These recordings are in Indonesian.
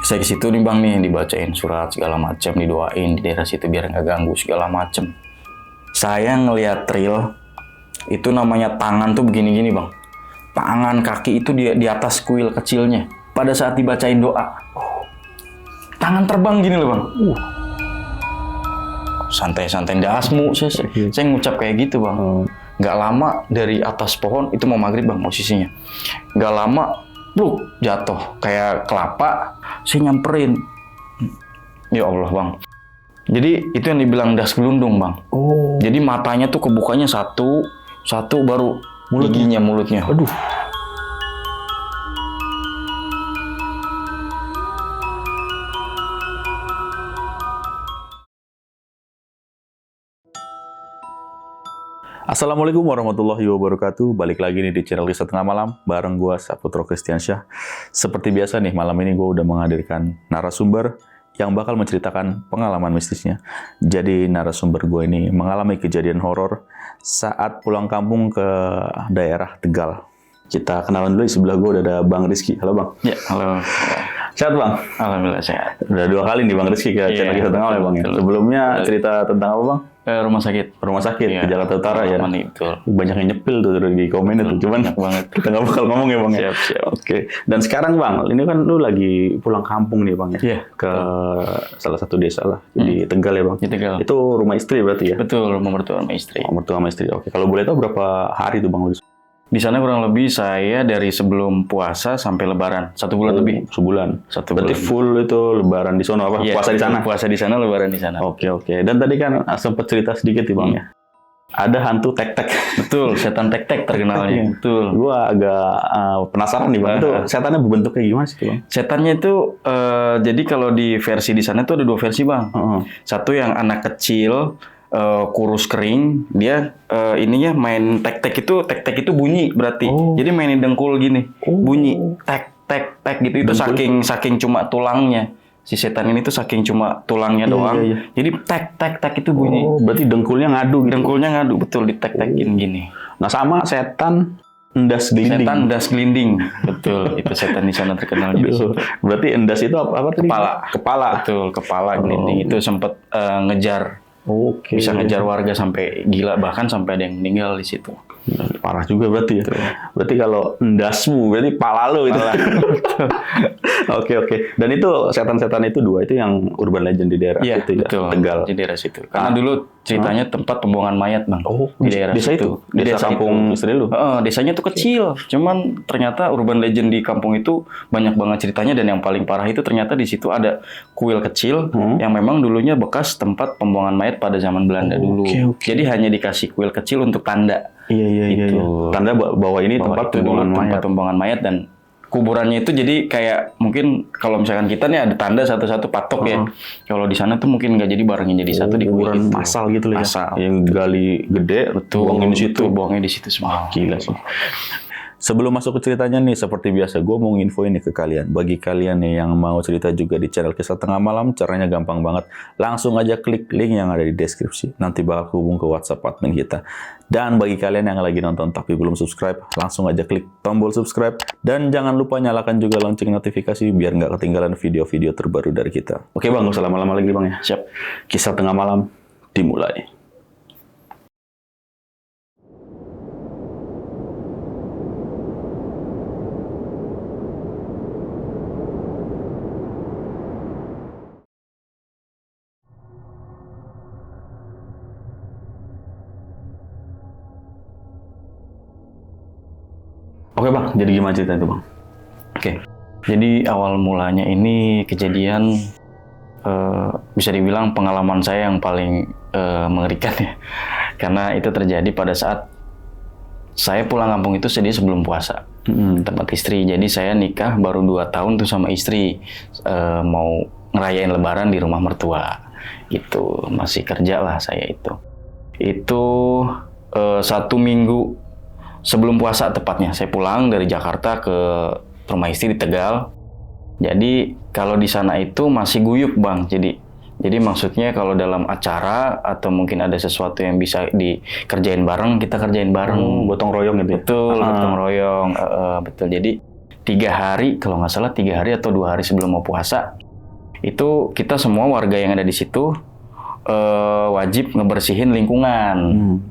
Saya ke situ nih bang nih, dibacain surat segala macam, didoain di daerah situ biar nggak ganggu segala macam. Saya ngelihat real itu namanya tangan tuh begini-gini bang. Tangan kaki itu di atas kuil kecilnya. Pada saat dibacain doa, tangan terbang gini loh bang. Santai-santai dasmu, saya ngucap kayak gitu bang. Nggak lama dari atas pohon itu mau maghrib bang posisinya. Nggak lama, jatuh kayak kelapa. Saya nyamperin. Ya Allah bang. Jadi itu yang dibilang das gelundung bang. Jadi matanya tuh kebukanya satu baru mulutnya. Aduh. Assalamualaikum warahmatullahi wabarakatuh. Balik lagi nih di channel Kisah Tengah Malam bareng gua Saputro Kristiansyah. Seperti biasa nih, malam ini gua udah menghadirkan narasumber yang bakal menceritakan pengalaman mistisnya. Jadi narasumber gua ini mengalami kejadian horor saat pulang kampung ke daerah Tegal. Kita kenalan dulu, di sebelah gua udah ada Bang Rizky. Halo Bang. Ya, halo. Sehat Bang? Alhamdulillah sehat. Udah 2 kali nih Bang Rizky ke channel Kisah Tengah Malam ya Bang ya. Sebelumnya cerita tentang apa Bang? Rumah sakit. Rumah sakit Ya, di Jakarta Utara ya. Betul. Banyak yang nyepil tuh di komen itu, cuman banyak banget. Kita nggak bakal ngomong ya Bang ya. Siap. Oke. Dan sekarang Bang, ini kan lu lagi pulang kampung nih Bang ya. Iya. Ke salah satu desa lah di Tegal ya Bang. Di Tegal. Itu rumah istri berarti ya? Betul, rumah mertua sama istri. Oh, mertua sama istri. Oke. Kalau boleh tahu berapa hari tuh Bang? Di sana kurang lebih saya dari sebelum puasa sampai Lebaran 1 bulan lebih. Sebulan. 1 Berarti bulan. full itu Lebaran di sana apa? Iya, Puasa di sana. Puasa di sana, Lebaran di sana. Oke. Dan tadi kan sempat cerita sedikit nih Bang ya. Ada hantu tek-tek. Betul, setan tek-tek terkenalnya. Betul. Gua agak penasaran nih Bang. Itu setannya berbentuknya gimana sih Bang? Setannya itu jadi kalau di versi di sana itu ada 2 versi bang. Satu yang anak kecil kurus kering, dia ininya main tek-tek itu bunyi berarti. Jadi mainin dengkul gini, bunyi tek gitu. Itu saking cuma tulangnya. Si setan ini tuh saking cuma tulangnya doang. Iya. Jadi tek itu bunyi. Berarti dengkulnya ngadu gitu. Dengkulnya ngadu, betul, ditek-tekin gini. Nah sama setan endas gelinding. Setan endas gelinding. Betul, itu setan di sana terkenalnya. Berarti endas itu apa tadi? Kepala. Betul, kepala gelinding itu sempat ngejar. Bisa ngejar warga sampai gila, bahkan sampai ada yang meninggal di situ. Parah juga berarti ya. Berarti kalau endasmu berarti pala lo itu. Oke. Dan itu setan-setan itu 2 itu yang urban legend di daerah itu ya. Betul, Tegal. di daerah situ. Karena dulu ceritanya tempat pembuangan mayat bang. Di daerah desa itu. Di desa kampung istri lu. Desanya tuh kecil. Cuman ternyata urban legend di kampung itu banyak banget ceritanya, dan yang paling parah itu ternyata di situ ada kuil kecil yang memang dulunya bekas tempat pembuangan mayat pada zaman Belanda dulu. Jadi hanya dikasih kuil kecil untuk tanda. Iya. Tanda bahwa ini tempat pembuangan mayat, dan kuburannya itu jadi kayak mungkin kalau misalkan kita nih ada tanda satu-satu patok ya. Kalau di sana tuh mungkin nggak jadi barengnya jadi satu di kuburan masal gitu loh ya. Masal. Yang gali gede, buangnya di situ semua. Gila sih. Sebelum masuk ke ceritanya nih, seperti biasa gue mau nginfoin nih ke kalian. Bagi kalian nih yang mau cerita juga di channel Kisah Tengah Malam, caranya gampang banget. Langsung aja klik link yang ada di deskripsi. Nanti bakal hubung ke WhatsApp admin kita. Dan bagi kalian yang lagi nonton tapi belum subscribe, langsung aja klik tombol subscribe. Dan jangan lupa nyalakan juga lonceng notifikasi biar nggak ketinggalan video-video terbaru dari kita. Oke Bang, gak usah lama-lama lagi Bang ya. Siap. Kisah Tengah Malam dimulai. Oke Bang, jadi gimana cerita itu Bang? Oke, jadi awal mulanya ini kejadian bisa dibilang pengalaman saya yang paling mengerikan ya. Karena itu terjadi pada saat saya pulang kampung itu sebelum puasa. Tempat istri, jadi saya nikah baru 2 tahun tuh sama istri. Mau ngerayain lebaran di rumah mertua. Gitu, masih kerja lah saya itu. Itu 1 minggu sebelum puasa tepatnya, saya pulang dari Jakarta ke rumah istri di Tegal. Jadi kalau di sana itu masih guyup bang. Jadi maksudnya kalau dalam acara atau mungkin ada sesuatu yang bisa dikerjain bareng, kita kerjain bareng. Gotong royong gitu. Betul, gotong royong. Betul. Jadi 3 hari, kalau nggak salah 3 hari atau 2 hari sebelum mau puasa, itu kita semua warga yang ada di situ wajib ngebersihin lingkungan.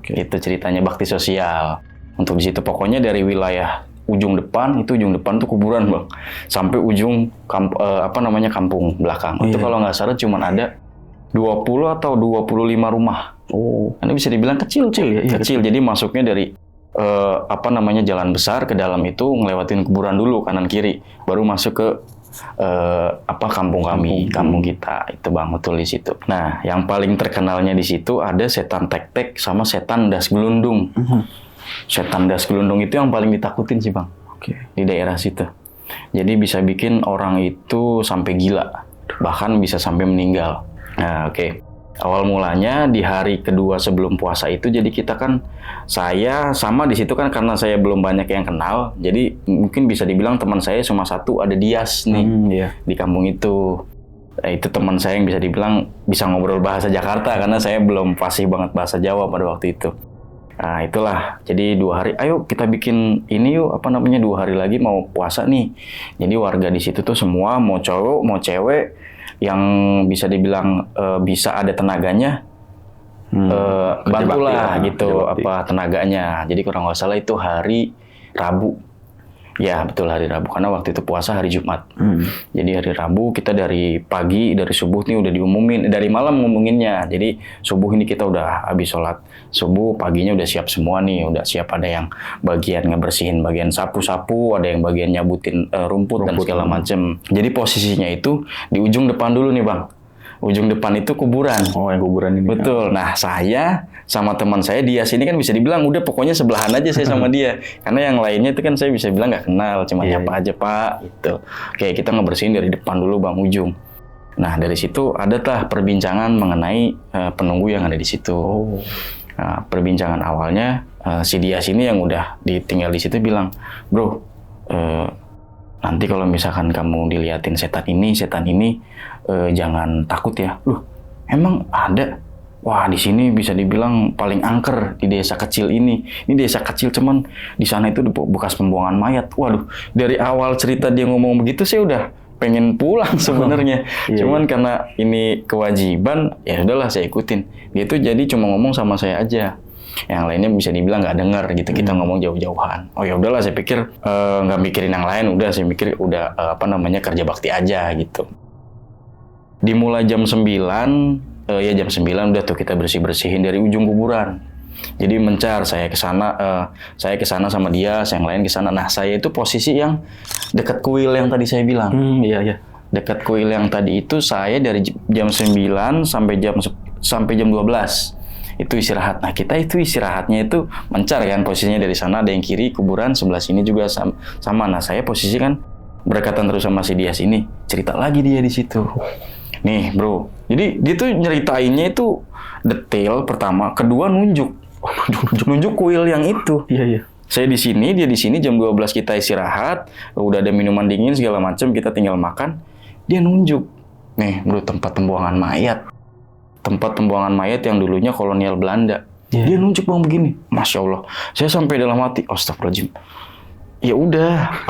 Itu ceritanya bakti sosial. Untuk di situ pokoknya dari wilayah ujung depan tuh kuburan bang, sampai ujung kampung belakang. Itu kalau nggak salah cuma ada 20 atau 25 rumah. Ini bisa dibilang kecil ya. Kecil. Jadi masuknya dari jalan besar ke dalam itu ngelewatin kuburan dulu kanan kiri, baru masuk ke kampung kami, kampung kita itu bang, betul di situ. Nah, yang paling terkenalnya di situ ada setan tek-tek sama setan das gelundung. Setan das gelundung itu yang paling ditakutin sih bang, di daerah situ. Jadi bisa bikin orang itu sampai gila, bahkan bisa sampai meninggal. Nah, awal mulanya di hari kedua sebelum puasa itu, jadi kita kan, saya sama di situ kan karena saya belum banyak yang kenal, jadi mungkin bisa dibilang teman saya cuma satu, ada Dias nih di kampung itu. Itu teman saya yang bisa dibilang bisa ngobrol bahasa Jakarta karena saya belum fasih banget bahasa Jawa pada waktu itu. Nah itulah, jadi 2 hari, ayo kita bikin ini yuk, 2 hari lagi mau puasa nih. Jadi warga di situ tuh semua, mau cowok, mau cewek, yang bisa dibilang bisa ada tenaganya, bantulah gitu tenaganya. Jadi kalau nggak salah itu hari Rabu. Ya betul, hari Rabu, karena waktu itu puasa hari Jumat. Jadi hari Rabu kita dari pagi, dari subuh nih udah diumumin, dari malam ngomonginnya. Jadi subuh ini kita udah habis sholat subuh, paginya udah siap semua nih, udah siap, ada yang bagian ngebersihin, bagian sapu-sapu, ada yang bagian nyabutin rumput dan segala macem. Jadi posisinya itu di ujung depan dulu nih bang. Ujung depan itu kuburan. Yang kuburan ini. Betul. Nah, saya sama teman saya Dias ini kan bisa dibilang udah pokoknya sebelahan aja saya sama dia. Karena yang lainnya itu kan saya bisa bilang nggak kenal, cuma nyapa aja Pak gitu. Kita ngebersihin dari depan dulu bang, ujung. Nah, dari situ ada perbincangan mengenai penunggu yang ada di situ. Nah, perbincangan awalnya si Dias ini yang udah ditinggal di situ bilang, "Bro, nanti kalau misalkan kamu diliatin setan ini jangan takut ya." Loh, emang ada? Wah, di sini bisa dibilang paling angker di desa kecil ini. Ini desa kecil, cuman di sana itu bekas pembuangan mayat. Waduh, dari awal cerita dia ngomong begitu saya udah pengen pulang sebenarnya. Cuman karena ini kewajiban, ya udahlah saya ikutin. Dia tuh jadi cuma ngomong sama saya aja. Yang lainnya bisa dibilang nggak dengar gitu, kita ngomong jauh-jauhan. Oh ya udahlah, saya pikir nggak mikirin yang lain, udah saya mikir udah kerja bakti aja gitu. Dimulai jam 9, jam 9 udah tuh kita bersih-bersihin dari ujung kuburan. Jadi mencar, saya ke sana sama dia, yang lain ke sana. Nah, saya itu posisi yang dekat kuil yang tadi saya bilang. Dekat kuil yang tadi itu saya dari jam 9 sampai jam 12. Itu istirahat. Nah, kita itu istirahatnya itu mencar kan, posisinya dari sana ada yang kiri kuburan, sebelah sini juga sama. Nah, saya posisi kan berdekatan terus sama si Dias ini. Cerita lagi dia di situ. Nih, bro. Jadi dia tuh nyeritainnya itu detail pertama, kedua nunjuk kuil yang itu. Saya di sini, dia di sini, jam 12 kita istirahat, udah ada minuman dingin segala macam, kita tinggal makan. Dia nunjuk. Nih, bro, tempat pembuangan mayat. Tempat pembuangan mayat yang dulunya kolonial Belanda. Dia nunjuk bang begini. Masya Allah. Saya sampai dalam hati, astagfirullahaladzim. Ya udah,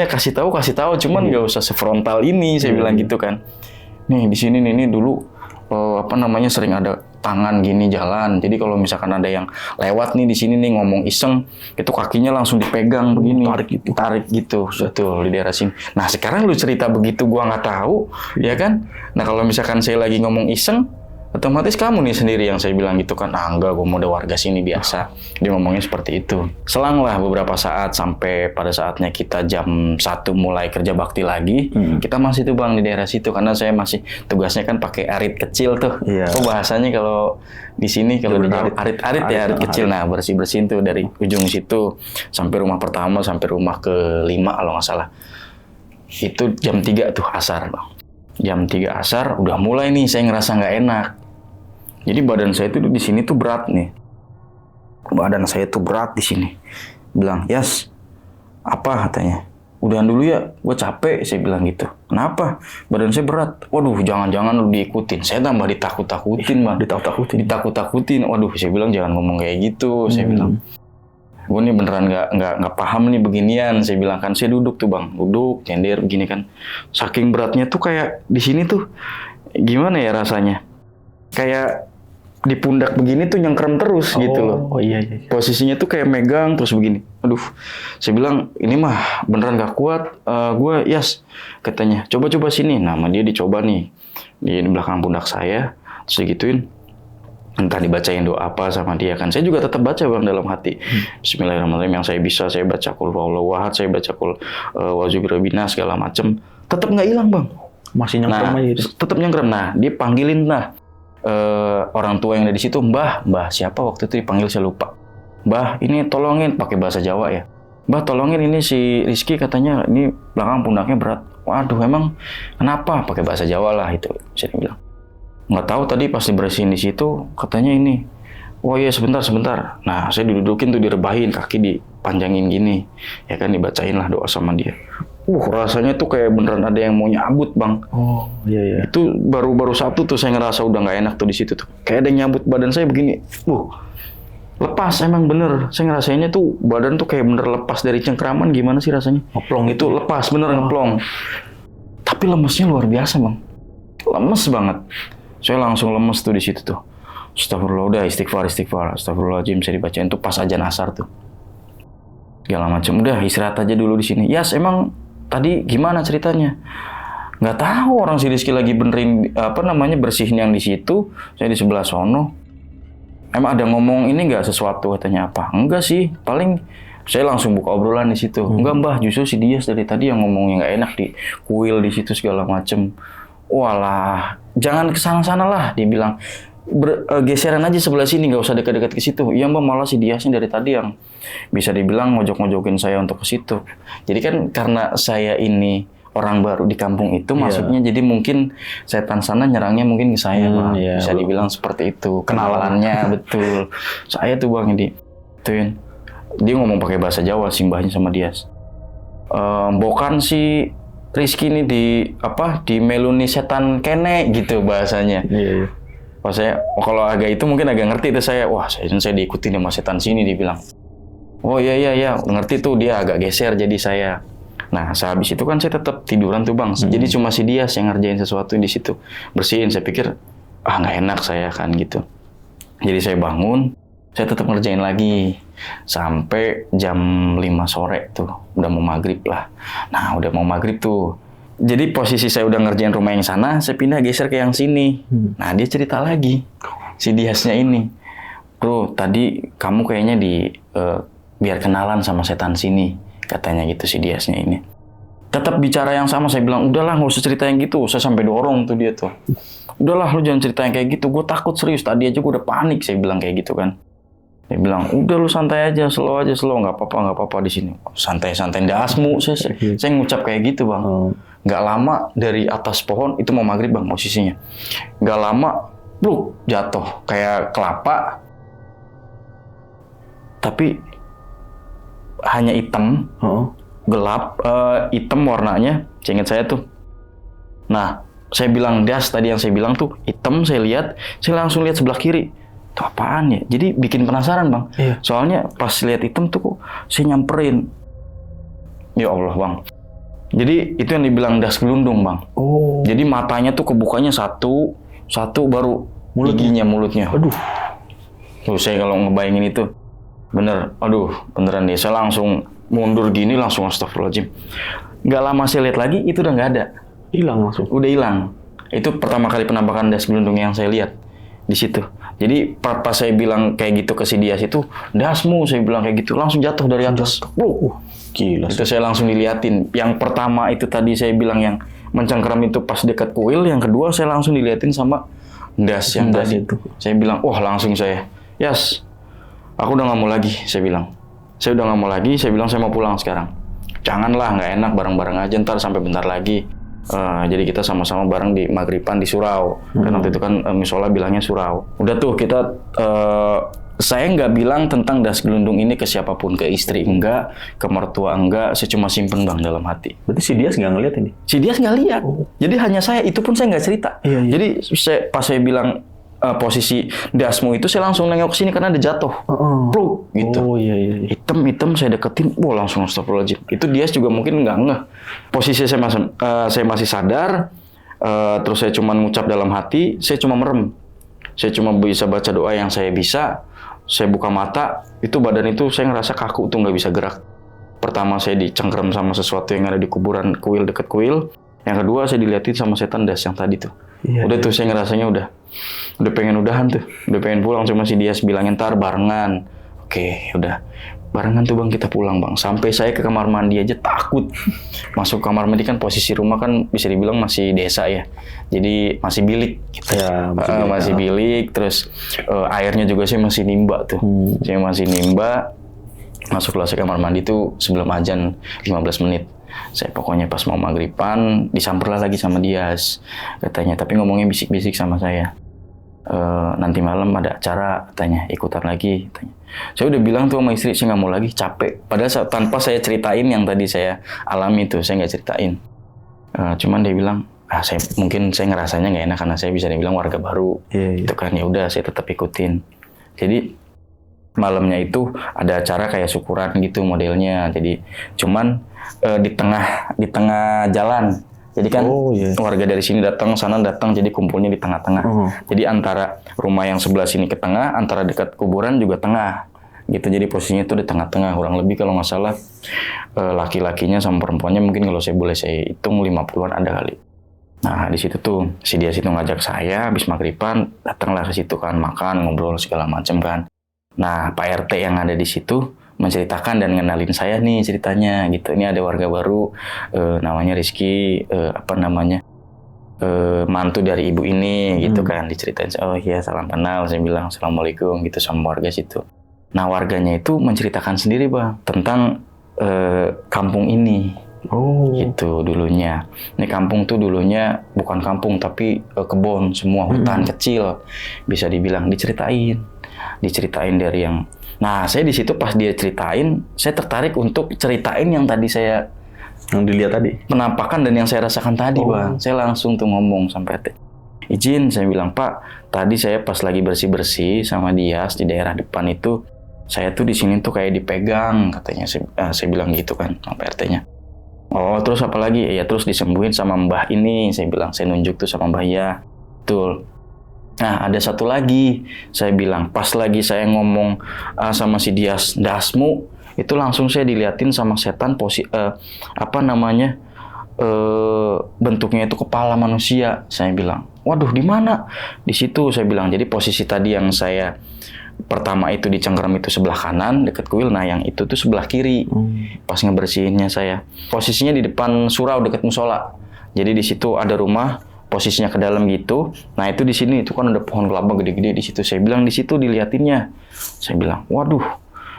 kasih tahu, cuman nggak usah sefrontal ini, saya bilang gitu kan. Nih di sini nih dulu sering ada tangan gini jalan. Jadi kalau misalkan ada yang lewat nih di sini nih ngomong iseng, itu kakinya langsung dipegang begini, tarik gitu. Betul, di daerah sini. Nah, sekarang lu cerita begitu gua nggak tahu, ya kan? Nah, kalau misalkan saya lagi ngomong iseng, otomatis kamu nih sendiri yang saya bilang gitu kan. Enggak, gue mau ada warga sini biasa. Dia ngomongnya seperti itu. Selanglah beberapa saat sampai pada saatnya kita jam 1 mulai kerja bakti lagi. Kita masih tuh bang di daerah situ karena saya masih tugasnya kan pakai arit kecil tuh. Bahasanya kalau di sini kalau di arit kecil. Nah, bersih-bersihin tuh dari ujung situ sampai rumah pertama sampai rumah ke-5 kalau nggak salah. Itu jam 3 tuh asar bang. Jam 3 asar udah mulai nih saya ngerasa nggak enak. Jadi badan saya tuh di sini tuh berat nih. Badan saya tuh berat di sini. Bilang, "Yas, apa?" katanya. "Udahan dulu ya, gue capek," saya bilang gitu. "Kenapa?" "Badan saya berat." "Waduh, jangan-jangan lu diikutin." Saya tambah ditakut-takutin, bang. Ditakut-takutin. Waduh, saya bilang jangan ngomong kayak gitu, saya bilang. gue nih beneran nggak paham nih beginian. Saya bilang kan, saya duduk tuh bang, duduk nyender begini kan, saking beratnya tuh kayak di sini tuh gimana ya rasanya, kayak di pundak begini tuh nyengkrem terus gitu loh. Oh iya. Posisinya tuh kayak megang terus begini. Aduh, saya bilang ini mah beneran gak kuat. Gue Yas katanya, coba sini. Nah, sama dia dicoba nih di belakang pundak saya, terus digituin. Entah dibacain doa apa sama dia kan. Saya juga tetap baca bang dalam hati. Bismillahirrahmanirrahim, yang saya bisa saya baca qul huwallahu ahad, saya baca qul wa'udzubirabbinas segala macem. Tetap nggak hilang bang. Masih nyengkrem aja. Tetap nyengkrem. Nah, dia panggilin orang tua yang ada di situ, Mbah siapa waktu itu dipanggil saya lupa. Mbah, ini tolongin, pakai bahasa Jawa ya. Mbah tolongin ini si Rizky katanya ini belakang pundaknya berat. Waduh, emang kenapa? Pakai bahasa Jawa lah itu, saya bilang. Nggak tahu tadi pas dibersihin di situ katanya ini. Oh iya sebentar. Nah, saya didudukin tuh, direbahin, kaki dipanjangin gini. Ya kan, dibacain lah doa sama dia. Rasanya tuh kayak beneran ada yang mau nyabut bang. Oh iya. Itu baru Sabtu tuh saya ngerasa udah nggak enak tuh di situ tuh. Kayak ada yang nyabut badan saya begini. Lepas emang bener. Saya ngerasainnya tuh badan tuh kayak bener lepas dari cengkraman. Gimana sih rasanya? Ngeplong itu lepas bener ngeplong. Tapi lemesnya luar biasa bang. Lemes banget. Saya langsung lemes tuh di situ tuh. Astagfirullah, udah istighfar. Astagfirullahaladzim, saya dibacain tuh pas ajan asar tuh. Segala macam. Udah istirahat aja dulu di sini. Yas, emang tadi gimana ceritanya? Nggak tahu, orang si Rizky lagi benerin bersihin yang di situ, saya di sebelah sono. Emang ada ngomong ini nggak sesuatu katanya apa? Enggak sih, paling saya langsung buka obrolan di situ. Enggak mbah, justru si Dias dari tadi yang ngomongnya nggak enak di kuil di situ segala macem. Walah, jangan kesana-sana lah, dia bilang. Geseran aja sebelah sini, nggak usah dekat-dekat ke situ. Iya mbak, malah si Diasnya dari tadi yang bisa dibilang ngojok-ngojokin saya untuk ke situ. Jadi kan karena saya ini orang baru di kampung itu, masuknya jadi mungkin setan sana nyerangnya mungkin ke saya bang. Bisa dibilang seperti itu. Kenalannya betul. Saya tuh bang ituin. Dia ngomong pakai bahasa Jawa si mbahnya sama Dias. Bokan si Rizky ini di meluni setan kene gitu bahasanya. Iya. Pas saya, kalau agak itu mungkin agak ngerti tuh saya, saya diikutin sama setan sini, dibilang. Oh iya, ngerti tuh, dia agak geser jadi saya. Nah, sehabis itu kan saya tetap tiduran tuh bang. Jadi cuma si Dias yang ngerjain sesuatu di situ, bersihin. Saya pikir, nggak enak saya kan gitu. Jadi saya bangun, saya tetap ngerjain lagi sampai jam 5 sore tuh, udah mau maghrib lah. Nah, udah mau maghrib tuh. Jadi posisi saya udah ngerjain rumah yang sana, saya pindah geser ke yang sini. Nah, dia cerita lagi, si Diasnya ini. Bro, tadi kamu kayaknya biar kenalan sama setan sini, katanya gitu si Diasnya ini. Tetap bicara yang sama, saya bilang, udahlah nggak usah cerita yang gitu. Saya sampai dorong tuh dia tuh. Udahlah lu jangan cerita yang kayak gitu, gue takut serius. Tadi aja gue udah panik, saya bilang kayak gitu kan. Dia bilang, udah lu santai aja, slow, nggak apa-apa di sini. Santai-santai, dasmu. Saya ngucap kayak gitu bang. Nggak lama dari atas pohon, itu mau maghrib bang posisinya. Nggak lama, jatuh kayak kelapa. Tapi hanya hitam, gelap, hitam warnanya. Ingat saya tuh. Nah, saya bilang Das tadi yang saya bilang tuh hitam. Saya lihat, saya langsung lihat sebelah kiri. Itu apaan ya? Jadi bikin penasaran bang. Iya. Soalnya pas lihat hitam tuh, saya nyamperin. Ya Allah bang. Jadi itu yang dibilang das gelundung bang. Oh. Jadi matanya tuh kebukanya satu baru mulutnya. Aduh. Tuh saya kalau ngebayangin itu beneran deh. Saya langsung mundur gini, langsung astagfirullahaladzim. Nggak lama saya lihat lagi, itu udah nggak ada. Hilang langsung. Udah hilang. Itu pertama kali penampakan das gelundung yang saya lihat di situ. Jadi pas saya bilang kayak gitu ke si Dias itu, dasmu, saya bilang kayak gitu, langsung jatuh dari atas. Gila. Itu saya langsung diliatin. Yang pertama itu tadi saya bilang yang mencengkeram itu pas dekat kuil, yang kedua saya langsung diliatin sama Das yang tadi itu. Saya bilang, langsung saya, Yas, aku udah nggak mau lagi, saya bilang. Saya udah nggak mau lagi, saya bilang saya mau pulang sekarang. Janganlah, nggak enak bareng-bareng aja, ntar sampai bentar lagi. Jadi kita sama-sama bareng di maghriban di surau. Kan waktu itu kan misola bilangnya surau. Udah tuh kita, saya nggak bilang tentang das gelundung ini ke siapapun, ke istri enggak, ke mertua enggak, saya cuma simpen bang dalam hati. Berarti si Dias nggak ngeliat ini? Si Dias nggak lihat. Jadi hanya saya, itu pun saya nggak cerita. Iya. Jadi pas saya bilang posisi dasmu itu saya langsung nengok ke sini karena ada jatuh. Pluk gitu. Oh iya. Hitam saya deketin, langsung astagfirullahaladzim. Itu dia juga mungkin nggak ngeh. Posisi saya masih sadar, terus saya cuma ngucap dalam hati, saya cuma merem. Saya cuma bisa baca doa yang saya bisa, saya buka mata, itu badan itu saya ngerasa kaku tuh nggak bisa gerak. Pertama saya dicengkram sama sesuatu yang ada di kuburan kuil, dekat kuil. Yang kedua saya diliatin sama setan das yang tadi tuh. Udah tuh saya ngerasanya udah pengen udahan tuh, udah pengen pulang, cuma si Dias bilangin ntar barengan. Oke, udah barengan tuh bang, kita pulang bang. Sampai saya ke kamar mandi aja takut. Masuk kamar mandi kan posisi rumah kan bisa dibilang masih desa ya, jadi masih bilik gitu. Ya, masih bilik, terus airnya juga saya masih nimba tuh. Saya masih nimba. Masuklah saya kamar mandi tuh sebelum azan 15 menit. Saya pokoknya pas mau maghriban disamperlah lagi sama Dias katanya, tapi ngomongnya bisik-bisik sama saya. Nanti malam ada acara katanya, ikutan lagi katanya. Saya udah bilang tuh sama istri saya nggak mau lagi, capek. Padahal tanpa saya ceritain yang tadi saya alami tuh, saya nggak ceritain. Cuman dia bilang, mungkin saya ngerasanya nggak enak karena saya bisa dibilang warga baru. Itu kan ya udah saya tetap ikutin. Jadi malamnya itu ada acara kayak syukuran gitu modelnya. Jadi cuman di tengah jalan. Jadi kan warga dari sini datang, sana datang, jadi kumpulnya di tengah-tengah. Jadi antara rumah yang sebelah sini ke tengah, antara dekat kuburan juga tengah. Gitu, jadi posisinya itu di tengah-tengah. Kurang lebih kalau nggak salah laki-lakinya sama perempuannya mungkin kalau saya hitung 50-an ada kali. Nah di situ tuh si Dias itu ngajak saya, habis maghriban datanglah ke situ kan, makan, ngobrol segala macam kan. Nah Pak RT yang ada di situ menceritakan dan ngenalin saya nih ceritanya gitu. Ini ada warga baru namanya Rizky, mantu dari ibu ini gitu kan, diceritain. Oh iya salam kenal, saya bilang assalamualaikum gitu sama warga situ. Nah warganya itu menceritakan sendiri bang tentang kampung ini. Gitu dulunya. Ini kampung tuh dulunya bukan kampung tapi kebun semua, hutan kecil bisa dibilang. Diceritain dari yang. Nah, saya di situ pas dia ceritain, saya tertarik untuk ceritain yang tadi saya dilihat tadi. Penampakan dan yang saya rasakan tadi, bang. Saya langsung tuh ngomong sampai izin, saya bilang, Pak, tadi saya pas lagi bersih-bersih sama Dias di daerah depan itu, saya tuh di sini tuh kayak dipegang, katanya. Saya bilang gitu kan sama RT-nya. Oh, terus apa lagi? Ya, terus disembuhin sama Mbah ini, saya bilang. Saya nunjuk tuh sama Mbah ya. Betul. Nah, ada satu lagi, saya bilang, pas lagi saya ngomong sama si Dias, dasmu, itu langsung saya diliatin sama setan, bentuknya itu kepala manusia, saya bilang. Waduh, di mana? Di situ, saya bilang. Jadi posisi tadi yang saya pertama itu dicengkeram itu sebelah kanan, dekat kuil, nah yang itu tuh sebelah kiri, pas ngebersihinnya saya. Posisinya di depan surau, dekat musola. Jadi di situ ada rumah, posisinya ke dalam gitu. Nah itu di sini itu kan ada pohon kelapa gede-gede di situ. Saya bilang di situ diliatinnya. Saya bilang, waduh,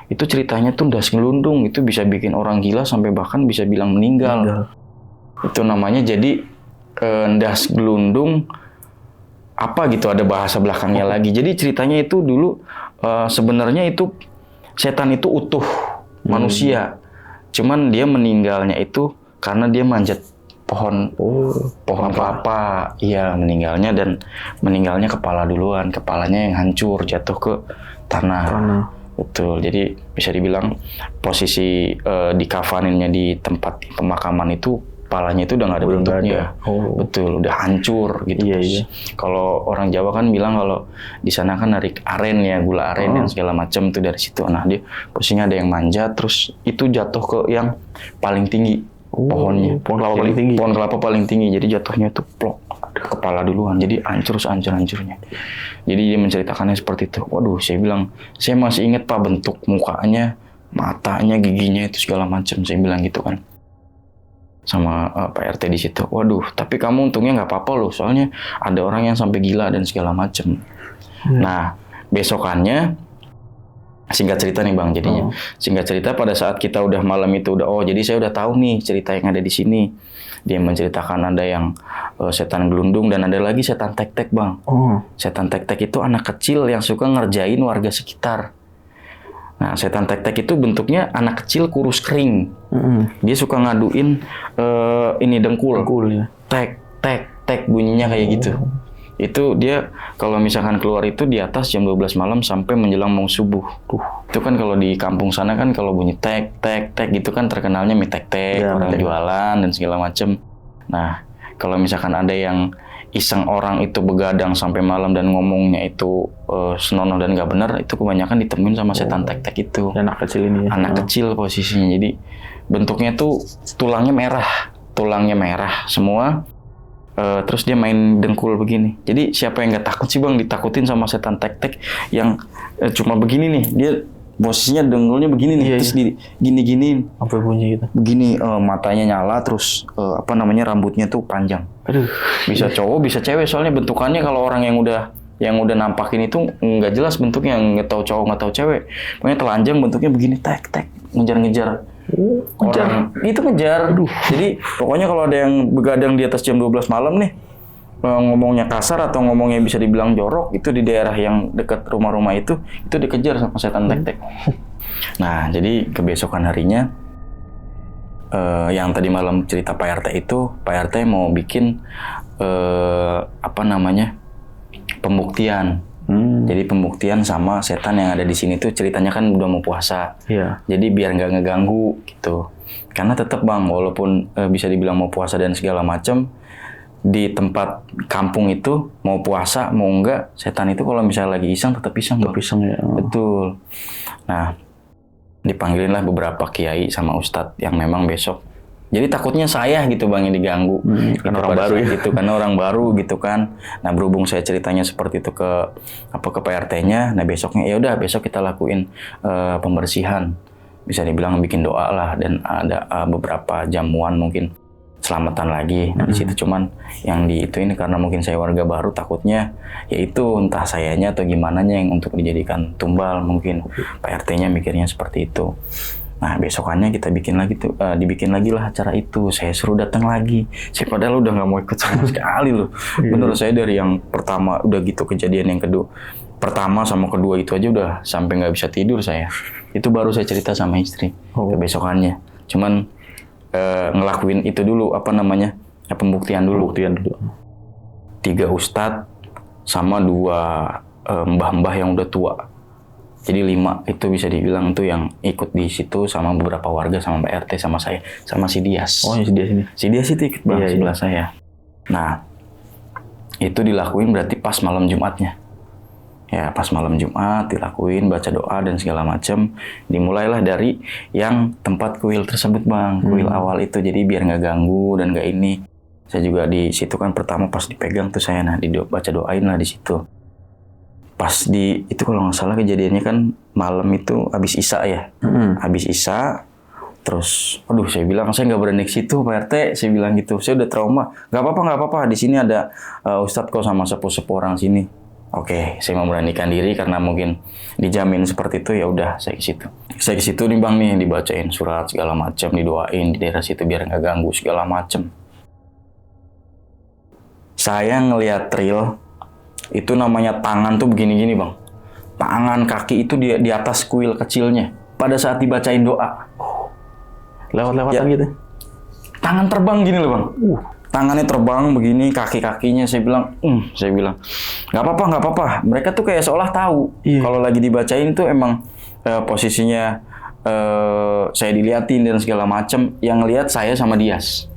itu ceritanya tuh ndas ngelundung, itu bisa bikin orang gila sampai bahkan bisa bilang meninggal. Itu namanya jadi ndas gelundung apa gitu, ada bahasa belakangnya lagi. Jadi ceritanya itu dulu sebenarnya itu setan itu utuh manusia. Cuman dia meninggalnya itu karena dia manjat pohon kelapa, iya meninggalnya, dan meninggalnya kepala duluan, kepalanya yang hancur jatuh ke tanah. Betul, jadi bisa dibilang posisi dikafaninnya di tempat pemakaman itu kepalanya itu udah nggak ada bentuknya. Betul, udah hancur gitu. Iya. Kalau orang Jawa kan bilang kalau di sana kan narik aren ya, gula aren dan segala macam tuh dari situ. Nah dia posisinya ada yang manjat, terus itu jatuh ke yang paling tinggi. Pohon kelapa paling tinggi, jadi jatuhnya itu plok kepala duluan, jadi hancurnya. Jadi dia menceritakannya seperti itu. Waduh, saya bilang, saya masih ingat Pak bentuk mukanya, matanya, giginya itu segala macam, saya bilang gitu kan sama Pak RT di situ. Waduh, tapi kamu untungnya nggak apa-apa loh, soalnya ada orang yang sampai gila dan segala macam. Nah besokannya, singkat cerita nih bang, jadinya singkat cerita pada saat kita udah malam itu jadi saya udah tahu nih cerita yang ada di sini. Dia menceritakan ada yang setan gelundung dan ada lagi setan tek-tek bang. Setan tek-tek itu anak kecil yang suka ngerjain warga sekitar. Nah setan tek-tek itu bentuknya anak kecil kurus kering. Dia suka ngaduin ini dengkul ya. Tek bunyinya kayak gitu. Itu dia kalau misalkan keluar itu di atas jam 12 malam sampai menjelang mau subuh. Itu kan kalau di kampung sana kan kalau bunyi tek tek tek gitu kan terkenalnya mie tek tek, Ya, orang mie tek. jualan dan segala macem. Nah, kalau misalkan ada yang iseng orang itu begadang sampai malam dan ngomongnya itu senonoh dan nggak benar, itu kebanyakan ditemuin sama setan tek tek itu. Anak kecil ini ya. Anak kecil posisinya, jadi bentuknya tuh tulangnya merah semua. Terus dia main dengkul begini. Jadi siapa yang nggak takut sih bang ditakutin sama setan tek-tek yang cuma begini nih. Dia posisinya dengkulnya begini nih. Iya, Terus gini-gini. Sampai bunyi gitu. Begini matanya nyala. Terus rambutnya tuh panjang. Aduh. Bisa cowok bisa cewek. Soalnya bentukannya kalau orang yang udah nampakin itu nggak jelas bentuknya. Nggak tahu cowok nggak tahu cewek. Pokoknya telanjang bentuknya begini. Tek-tek. Ngejar-ngejar. Orang itu ngejar. Jadi pokoknya kalau ada yang begadang di atas jam 12 malam nih ngomongnya kasar atau ngomongnya bisa dibilang jorok itu di daerah yang dekat rumah-rumah itu dikejar sama setan tek-tek. Nah, jadi kebesokan harinya yang tadi malam cerita Pak RT itu, Pak RT mau bikin pembuktian. Jadi pembuktian sama setan yang ada di sini tuh ceritanya kan udah mau puasa. Iya. Jadi biar nggak ngeganggu gitu. Karena tetap bang, walaupun bisa dibilang mau puasa dan segala macam, di tempat kampung itu mau puasa mau enggak, setan itu kalau misalnya lagi iseng tetap iseng. Tetap iseng ya. Betul. Nah, dipanggilin lah beberapa kiai sama ustadz yang memang besok. Jadi takutnya saya gitu bang yang diganggu. Karena orang baru ya. Gitu, karena orang baru gitu kan. Nah berhubung saya ceritanya seperti itu ke Pak RT-nya. Nah besoknya ya udah besok kita lakuin pembersihan. Bisa dibilang bikin doa lah dan ada beberapa jamuan mungkin selamatan lagi. Nah di situ cuman yang di itu ini karena mungkin saya warga baru takutnya yaitu entah sayanya atau gimana yang untuk dijadikan tumbal mungkin Pak RT-nya mikirnya seperti itu. Nah besokannya kita dibikin lagi lah acara itu. Saya suruh datang lagi. Saya padahal udah nggak mau ikut sama sekali loh. Menurut saya dari yang pertama udah gitu kejadian yang kedua. Pertama sama kedua itu aja udah sampai nggak bisa tidur saya. Itu baru saya cerita sama istri kebesokannya. Cuman ngelakuin itu dulu pembuktian dulu. 3 ustadz sama 2 mbah-mbah yang udah tua. Jadi 5 itu bisa dibilang tuh yang ikut di situ sama beberapa warga sama Mbak RT sama saya sama si Dias. Oh, si Dias ini. Si Dias itu ikut bang sebelah saya. Nah itu dilakuin berarti pas malam Jumatnya. Ya pas malam Jumat dilakuin baca doa dan segala macam. Dimulailah dari yang tempat kuil tersebut bang. Kuil awal itu jadi biar nggak ganggu dan nggak ini. Saya juga di situ kan pertama pas dipegang tuh saya baca doain lah di situ. Pas itu kalau nggak salah kejadiannya kan malam itu habis Isya ya. Habis Isya, terus, saya bilang saya nggak berani ke situ Pak RT, saya bilang gitu, saya udah trauma. Nggak apa-apa, di sini ada Ustadz kok sama sepuh-sepuh orang sini. Oke, saya memberanikan diri karena mungkin dijamin seperti itu ya udah saya ke situ. Saya ke situ nih bang nih dibacain surat segala macam, didoain di daerah situ biar nggak ganggu segala macam. Saya ngelihat real. Itu namanya tangan tuh begini-gini bang. Tangan kaki itu di atas kuil kecilnya. Pada saat dibacain doa. Lewat-lewatan gitu. Tangan terbang gini loh bang. Tangannya terbang begini, kaki-kakinya saya bilang, nggak apa-apa. Mereka tuh kayak seolah tahu. Kalau lagi dibacain tuh emang posisinya saya diliatin dan segala macam. Yang lihat saya sama Dias.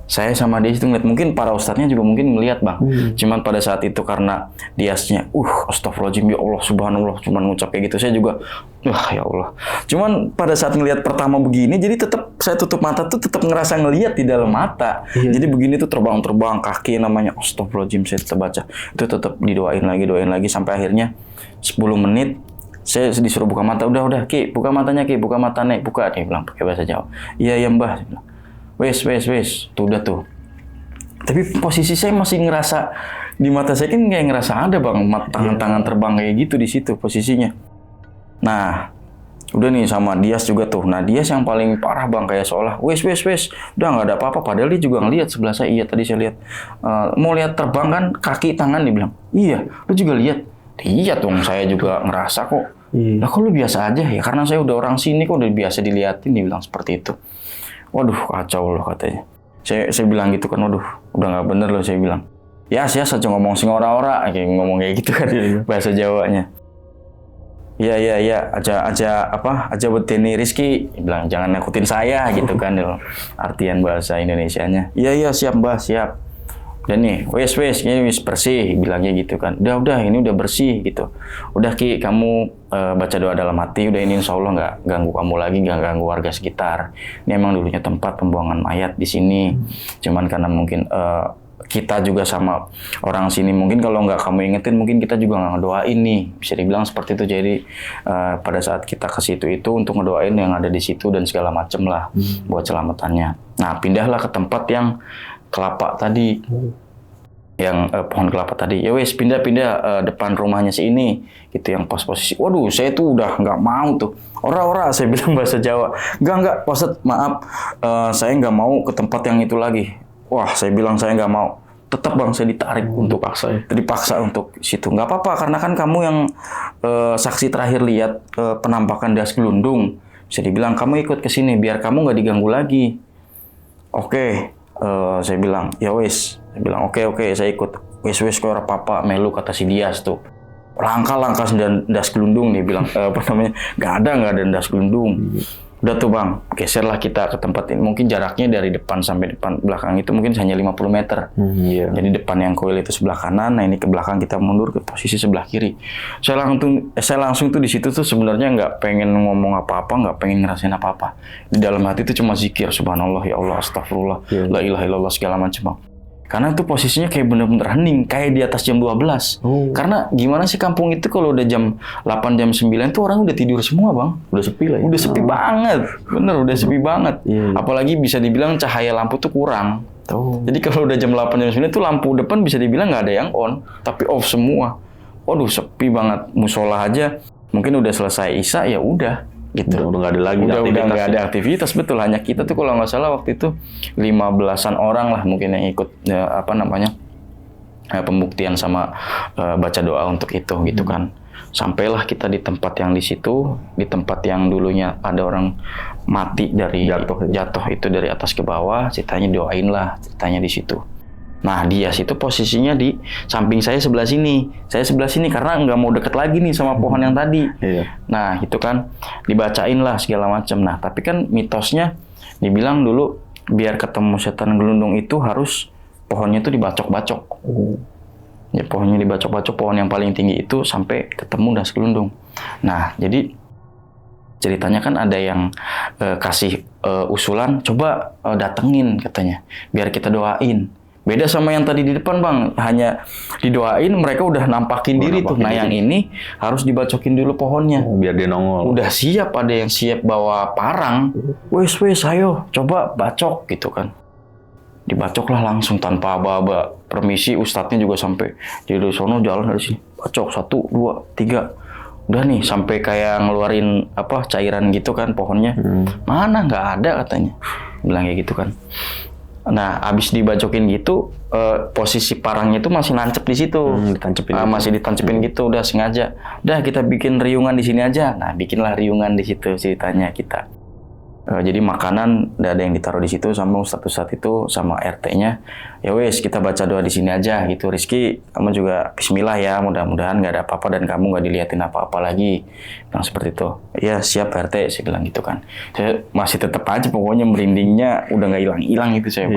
Saya sama Dias itu ngeliat, mungkin para ustadznya juga mungkin melihat bang. Cuman pada saat itu karena Diasnya, astagfirullahaladzim ya Allah subhanallah, cuman ngucap kayak gitu, saya juga, ya Allah. Cuman pada saat ngelihat pertama begini, jadi tetap saya tutup mata tuh tetap ngerasa ngelihat di dalam mata. Jadi begini tuh terbang kaki namanya, astagfirullahaladzim saya tetap baca. Itu tetap doain lagi sampai akhirnya 10 menit. Saya disuruh buka mata, udah Ki, buka matanya Ki, buka matanya, buka. Dia bilang pakai bahasa Jawa. Iya Mbah. Saya bilang, Wes, tuh udah tuh. Tapi posisi saya masih ngerasa di mata saya kan kayak ngerasa ada bang, tangan-tangan terbang kayak gitu di situ posisinya. Nah, udah nih sama Dias juga tuh. Nah Dias yang paling parah bang, kayak seolah, wes, udah nggak ada apa-apa. Padahal dia juga ngelihat sebelah saya. Iya tadi saya lihat, mau lihat terbang kan kaki tangan, dia bilang, iya, lu juga lihat. Iya dong, saya juga ngerasa kok. Lah kok lu biasa aja ya? Karena saya udah orang sini kok udah biasa diliatin, dia bilang seperti itu. Waduh kacau loh katanya. Saya bilang gitu kan, waduh udah nggak bener loh saya bilang. Ya aja ngomong sing ora-ora kayak ngomong kayak gitu kan bahasa Jawanya. Iya, aja betini Rizky bilang jangan nakutin saya gitu kan artian bahasa Indonesianya. Iya siap Mbah, siap. Dan nih, wes ini wes bersih bilangnya gitu kan. Udah ini udah bersih gitu. Udah Ki, kamu baca doa dalam hati, udah ini insya Allah nggak ganggu kamu lagi, nggak ganggu warga sekitar. Ini emang dulunya tempat pembuangan mayat di sini. Cuman karena mungkin kita juga sama orang sini, mungkin kalau nggak kamu ingetin, mungkin kita juga nggak ngedoain nih, bisa dibilang seperti itu. Jadi pada saat kita ke situ itu untuk ngedoain yang ada di situ dan segala macem lah buat selamatannya. Nah pindahlah ke tempat yang kelapa tadi, yang pohon kelapa tadi. Ya wes pindah depan rumahnya si ini, gitu yang pas posisi. Waduh saya tuh udah nggak mau tuh. Ora saya bilang bahasa Jawa. Enggak Pak Ustadz, maaf, saya nggak mau ke tempat yang itu lagi. Wah, saya bilang saya nggak mau. Tetap Bang, saya ditarik untuk dipaksa untuk situ. Nggak apa-apa, karena kan kamu yang saksi terakhir lihat penampakan das gelundung. Bisa dibilang kamu ikut ke sini biar kamu nggak diganggu lagi. Oke, saya bilang ya wes. Saya bilang oke, saya ikut. Wes kok ora apa-apa melu kata si Dias tuh. Langkah dan das gelundung nih bilang nggak ada das gelundung. Udah tuh Bang, geserlah kita ke tempat ini. Mungkin jaraknya dari depan sampai depan belakang itu mungkin hanya 50 meter. Jadi depan yang koil itu sebelah kanan, nah ini ke belakang kita mundur ke posisi sebelah kiri. Saya langsung tuh di situ tuh sebenarnya nggak pengen ngomong apa-apa, nggak pengen ngerasain apa-apa. Di dalam hati itu cuma zikir, subhanallah, ya Allah, astagfirullah, la ilaha illallah segala macam Bang. Karena itu posisinya kayak bener-bener hening, kayak di atas jam 12. Karena gimana sih kampung itu kalau udah jam 8, jam 9 tuh orang udah tidur semua Bang. Udah sepi lah ya? Udah sepi banget, bener udah sepi banget. Apalagi bisa dibilang cahaya lampu tuh kurang. Jadi kalau udah jam 8, jam 9 tuh lampu depan bisa dibilang nggak ada yang on, tapi off semua. Waduh sepi banget, musola aja mungkin udah selesai Isya ya udah. Gitu. Udah nggak ada lagi udah nggak ada aktivitas, betul. Hanya kita tuh kalau nggak salah waktu itu 15-an orang lah mungkin yang ikut pembuktian sama baca doa untuk itu gitu kan. Sampailah kita di tempat yang di situ, di tempat yang dulunya ada orang mati dari jatuh itu dari atas ke bawah. Ceritanya doain lah ceritanya di situ. Nah dia situ posisinya di samping saya sebelah sini. Saya sebelah sini karena nggak mau deket lagi nih sama pohon yang tadi. Nah itu kan dibacain lah segala macam. Nah tapi kan mitosnya dibilang dulu biar ketemu setan gelundung itu harus pohonnya itu dibacok-bacok. Ya pohonnya dibacok-bacok, pohon yang paling tinggi itu sampai ketemu das gelundung. Nah jadi ceritanya kan ada yang kasih usulan, coba datengin katanya biar kita doain. Beda sama yang tadi di depan Bang, hanya didoain mereka udah nampakin diri tuh. Nah yang ini harus dibacokin dulu pohonnya. Biar dia nongol. Udah siap, ada yang siap bawa parang. Wes ayo coba bacok gitu kan. Dibacoklah langsung tanpa aba-aba. Permisi ustadznya juga sampai dari sono jalan dari sini. Bacok 1, 2, 3. Udah nih sampai kayak ngeluarin cairan gitu kan pohonnya. Mana nggak ada katanya. Bilang kayak gitu kan. Nah, abis dibacokin gitu, posisi parangnya itu masih nancep di situ, masih ditancepin gitu, udah sengaja. Udah kita bikin riungan di sini aja. Nah, bikinlah riungan di situ ceritanya kita. Jadi makanan udah ada yang ditaruh di situ sama ustadz itu sama RT-nya. Ya wes kita baca doa di sini aja gitu. Rizky, kamu juga Bismillah ya. Mudah-mudahan nggak ada apa-apa dan kamu nggak diliatin apa-apa lagi. Bilang seperti itu. Ya siap RT, saya bilang gitu kan. Saya masih tetap aja pokoknya merindingnya udah nggak hilang-hilang itu saya.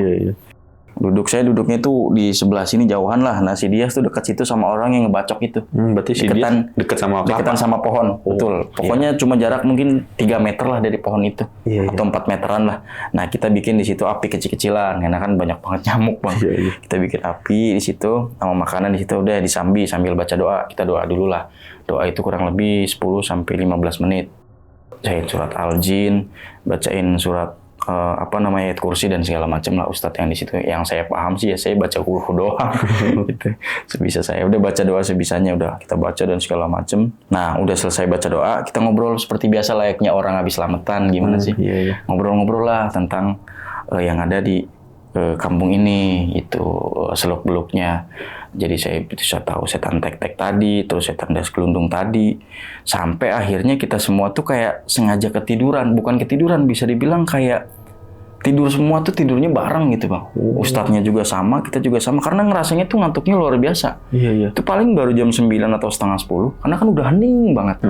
Duduknya tuh di sebelah sini jauhan lah. Nah si Dias tuh dekat situ sama orang yang ngebacok itu. Berarti si Dias deketan sama pohon. Betul. Pokoknya cuma jarak mungkin 3 meter lah dari pohon itu. Atau 4 meteran lah. Nah kita bikin di situ api kecil-kecilan. Karena kan banyak banget nyamuk Bang. Kita bikin api di situ sama makanan di situ udah disambi sambil baca doa. Kita doa dulu lah. Doa itu kurang lebih 10-15 menit. Bacain surat Al-Jin, bacain surat ayat kursi dan segala macam lah ustadz yang di situ. Yang saya paham sih ya saya baca huruf doang gitu. Sebisa saya udah baca doa sebisanya, udah kita baca dan segala macam. Nah udah selesai baca doa kita ngobrol seperti biasa layaknya orang habis selamatan gimana sih. Ngobrol-ngobrol lah tentang yang ada di kampung ini itu seluk beluknya. Jadi saya bisa tahu setan tek-tek tadi, terus setan das gelundung tadi, sampai akhirnya kita semua tuh kayak sengaja ketiduran, bukan ketiduran bisa dibilang kayak tidur semua tuh tidurnya bareng gitu bang. Ustadznya juga sama, kita juga sama. Karena ngerasanya tuh ngantuknya luar biasa. Iya. Itu paling baru jam 9 atau setengah 10. Karena kan udah hening banget.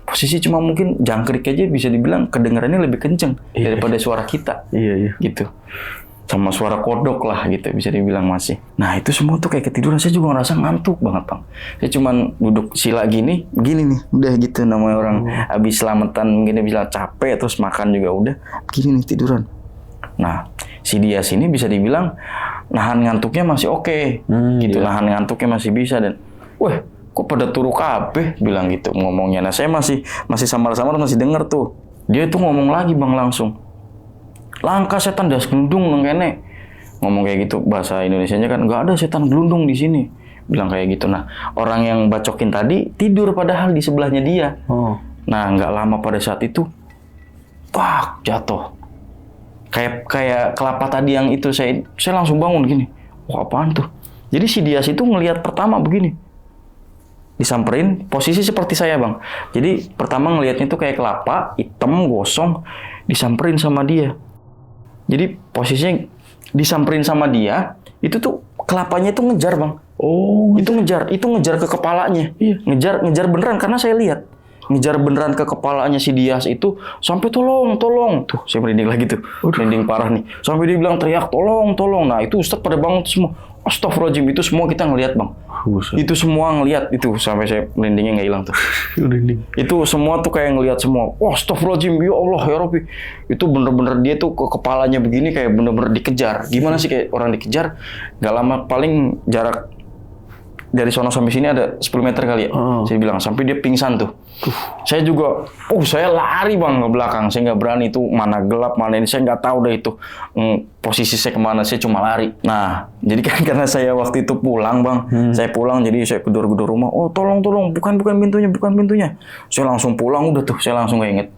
Posisi cuma mungkin jangkrik aja bisa dibilang kedengarannya lebih kenceng daripada suara kita. Iya. Gitu. Sama suara kodok lah gitu bisa dibilang masih. Nah itu semua tuh kayak ketiduran. Saya juga ngerasa ngantuk banget bang. Saya cuman duduk sila gini nih. Udah gitu namanya orang habis selamatan mungkin bisa capek terus makan juga udah. Gini nih tiduran. Nah si Dias ini bisa dibilang nahan ngantuknya masih oke. Gitu. Nahan ngantuknya masih bisa dan wah kok pada turu kabeh bilang gitu ngomongnya. Nah saya masih samar-samar masih denger tuh. Dia tuh ngomong lagi bang langsung. Langka setan das gelundung nang kene. Ngomong kayak gitu bahasa Indonesianya kan nggak ada setan gelundung di sini. Bilang kayak gitu. Nah, orang yang bacokin tadi tidur padahal di sebelahnya dia. Nah, nggak lama pada saat itu jatuh. Kayak kelapa tadi yang itu saya langsung bangun gini. Wah, apaan tuh? Jadi si Dias itu ngelihat pertama begini. Disamperin, posisi seperti saya, Bang. Jadi pertama ngelihatnya itu kayak kelapa hitam gosong disamperin sama dia. Jadi posisinya disamperin sama dia, itu tuh kelapanya itu ngejar bang. Itu ngejar ke kepalanya. Iya. Ngejar beneran karena saya lihat. Ngejar beneran ke kepalanya si Dias itu sampai tolong. Tuh saya merinding lagi tuh. Merinding parah nih. Sampai dia bilang teriak tolong. Nah itu Ustadz pada bangun semua. Astagfirullahaladzim, itu semua kita ngelihat bang. Itu semua ngelihat itu sampai saya merindingnya nggak hilang tuh. Itu semua tuh kayak ngelihat semua. Wah, astagfirullahaladzim, ya Allah ya Rabbi. Itu bener-bener dia tuh ke kepalanya begini kayak bener-bener dikejar. Gimana sih kayak orang dikejar? Gak lama paling jarak dari sono sampai sini ada 10 meter kali ya. Saya bilang sampai dia pingsan tuh. Saya juga, saya lari bang ke belakang. Saya nggak berani itu mana gelap mana ini. Saya nggak tahu deh itu posisi saya kemana. Saya cuma lari. Nah, jadi kan karena saya waktu itu pulang bang. Saya pulang jadi saya gedor-gedor rumah. Oh tolong, bukan pintunya. Saya langsung pulang udah tuh. Saya langsung nggak inget.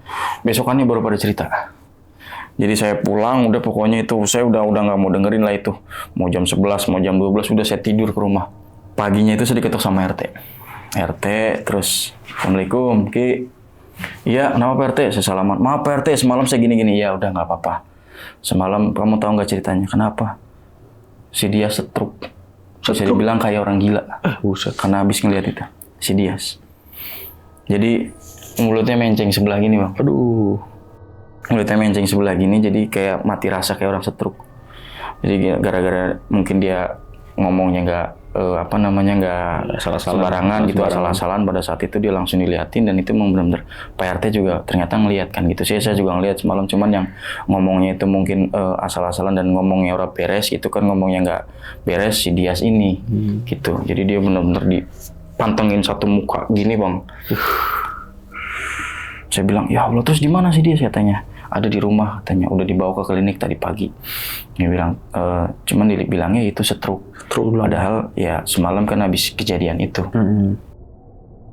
Besokannya baru pada cerita. Jadi saya pulang udah pokoknya itu saya udah nggak mau dengerin lah itu. Mau jam 11, mau jam 12 udah saya tidur ke rumah. Paginya itu saya diketok sama RT terus Assalamualaikum Ki. Iya kenapa Pak RT? Saya salaman. Maaf Pak RT semalam saya gini-gini. Ya udah nggak apa-apa. Semalam kamu tahu nggak ceritanya? Kenapa? Si Dias stroke. Bisa dibilang kayak orang gila. Buset. Karena habis ngeliat itu si Dias. Jadi mulutnya menceng sebelah gini bang. Aduh. Mulutnya menceng sebelah gini jadi kayak mati rasa kayak orang stroke. Jadi gara-gara mungkin dia ngomongnya nggak nggak sembarangan gitu, asal-asalan. Pada saat itu dia langsung diliatin dan itu memang benar-benar Pak RT juga ternyata ngelihat kan gitu. Saya juga ngelihat semalam, cuman yang ngomongnya itu mungkin asal-asalan dan ngomongnya ora beres itu kan ngomongnya nggak beres si Dias ini gitu. Jadi dia benar-benar dipantengin satu muka gini bang. Saya bilang ya Allah terus di mana sih dia? Saya tanya. Ada di rumah katanya, udah dibawa ke klinik tadi pagi. Dia bilang, cuman bilangnya itu stroke. Padahal ya semalam kan habis kejadian itu.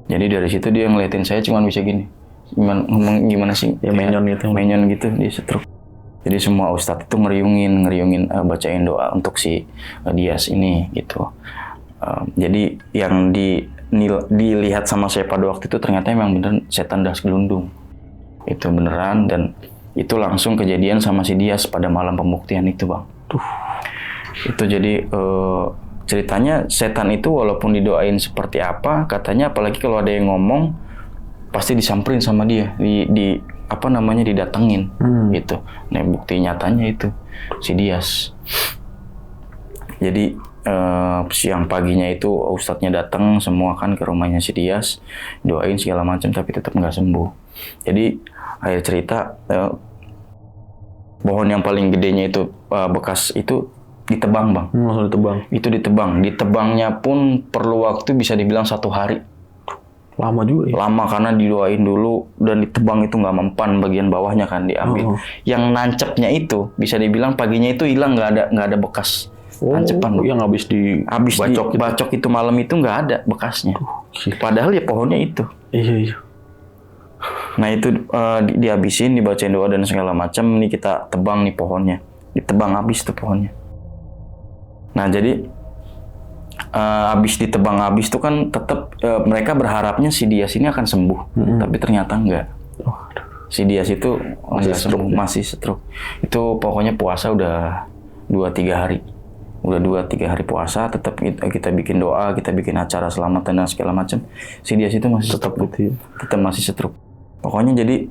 Jadi dari situ dia ngeliatin saya cuman bisa gini. Ngomong gimana sih? Ya menyon gitu, dia stroke. Jadi semua ustadz itu ngeriungin bacain doa untuk si Dias ini gitu. Jadi yang dilihat sama saya pada waktu itu ternyata memang bener setan das gelundung. Itu beneran dan itu langsung kejadian sama si Dias pada malam pembuktian itu bang. Itu jadi ceritanya setan itu walaupun didoain seperti apa katanya apalagi kalau ada yang ngomong pasti disamperin sama dia didatengin gitu. Nah bukti nyatanya itu si Dias. Jadi siang paginya itu ustadznya datang semua kan ke rumahnya si Dias doain segala macam tapi tetap nggak sembuh. Jadi akhir cerita pohon yang paling gedenya itu bekas itu ditebang bang. Langsung ditebang. Itu ditebang. Ditebangnya pun perlu waktu bisa dibilang 1 hari. Lama juga ya? Lama karena didoain dulu dan ditebang itu nggak mempan bagian bawahnya kan diambil. Yang nancepnya itu bisa dibilang paginya itu hilang nggak ada bekas. Nancepan yang habis dibacok itu malam itu nggak ada bekasnya. Padahal ya pohonnya itu. Iya. Nah itu dihabisin, dibacain doa dan segala macam. Nih kita tebang nih pohonnya, ditebang habis tuh pohonnya. Nah jadi habis ditebang habis tuh kan tetap mereka berharapnya si Dias ini akan sembuh, tapi ternyata enggak. Si Dias itu Masih nggak stroke sembuh, ya? masih stroke. Itu pokoknya puasa udah 2-3 hari. Udah 2-3 hari puasa, tetap kita bikin doa, kita bikin acara selamatan dan segala macam. Si Dias itu masih Tetap stroke. gitu ya. Tetap masih stroke. Pokoknya jadi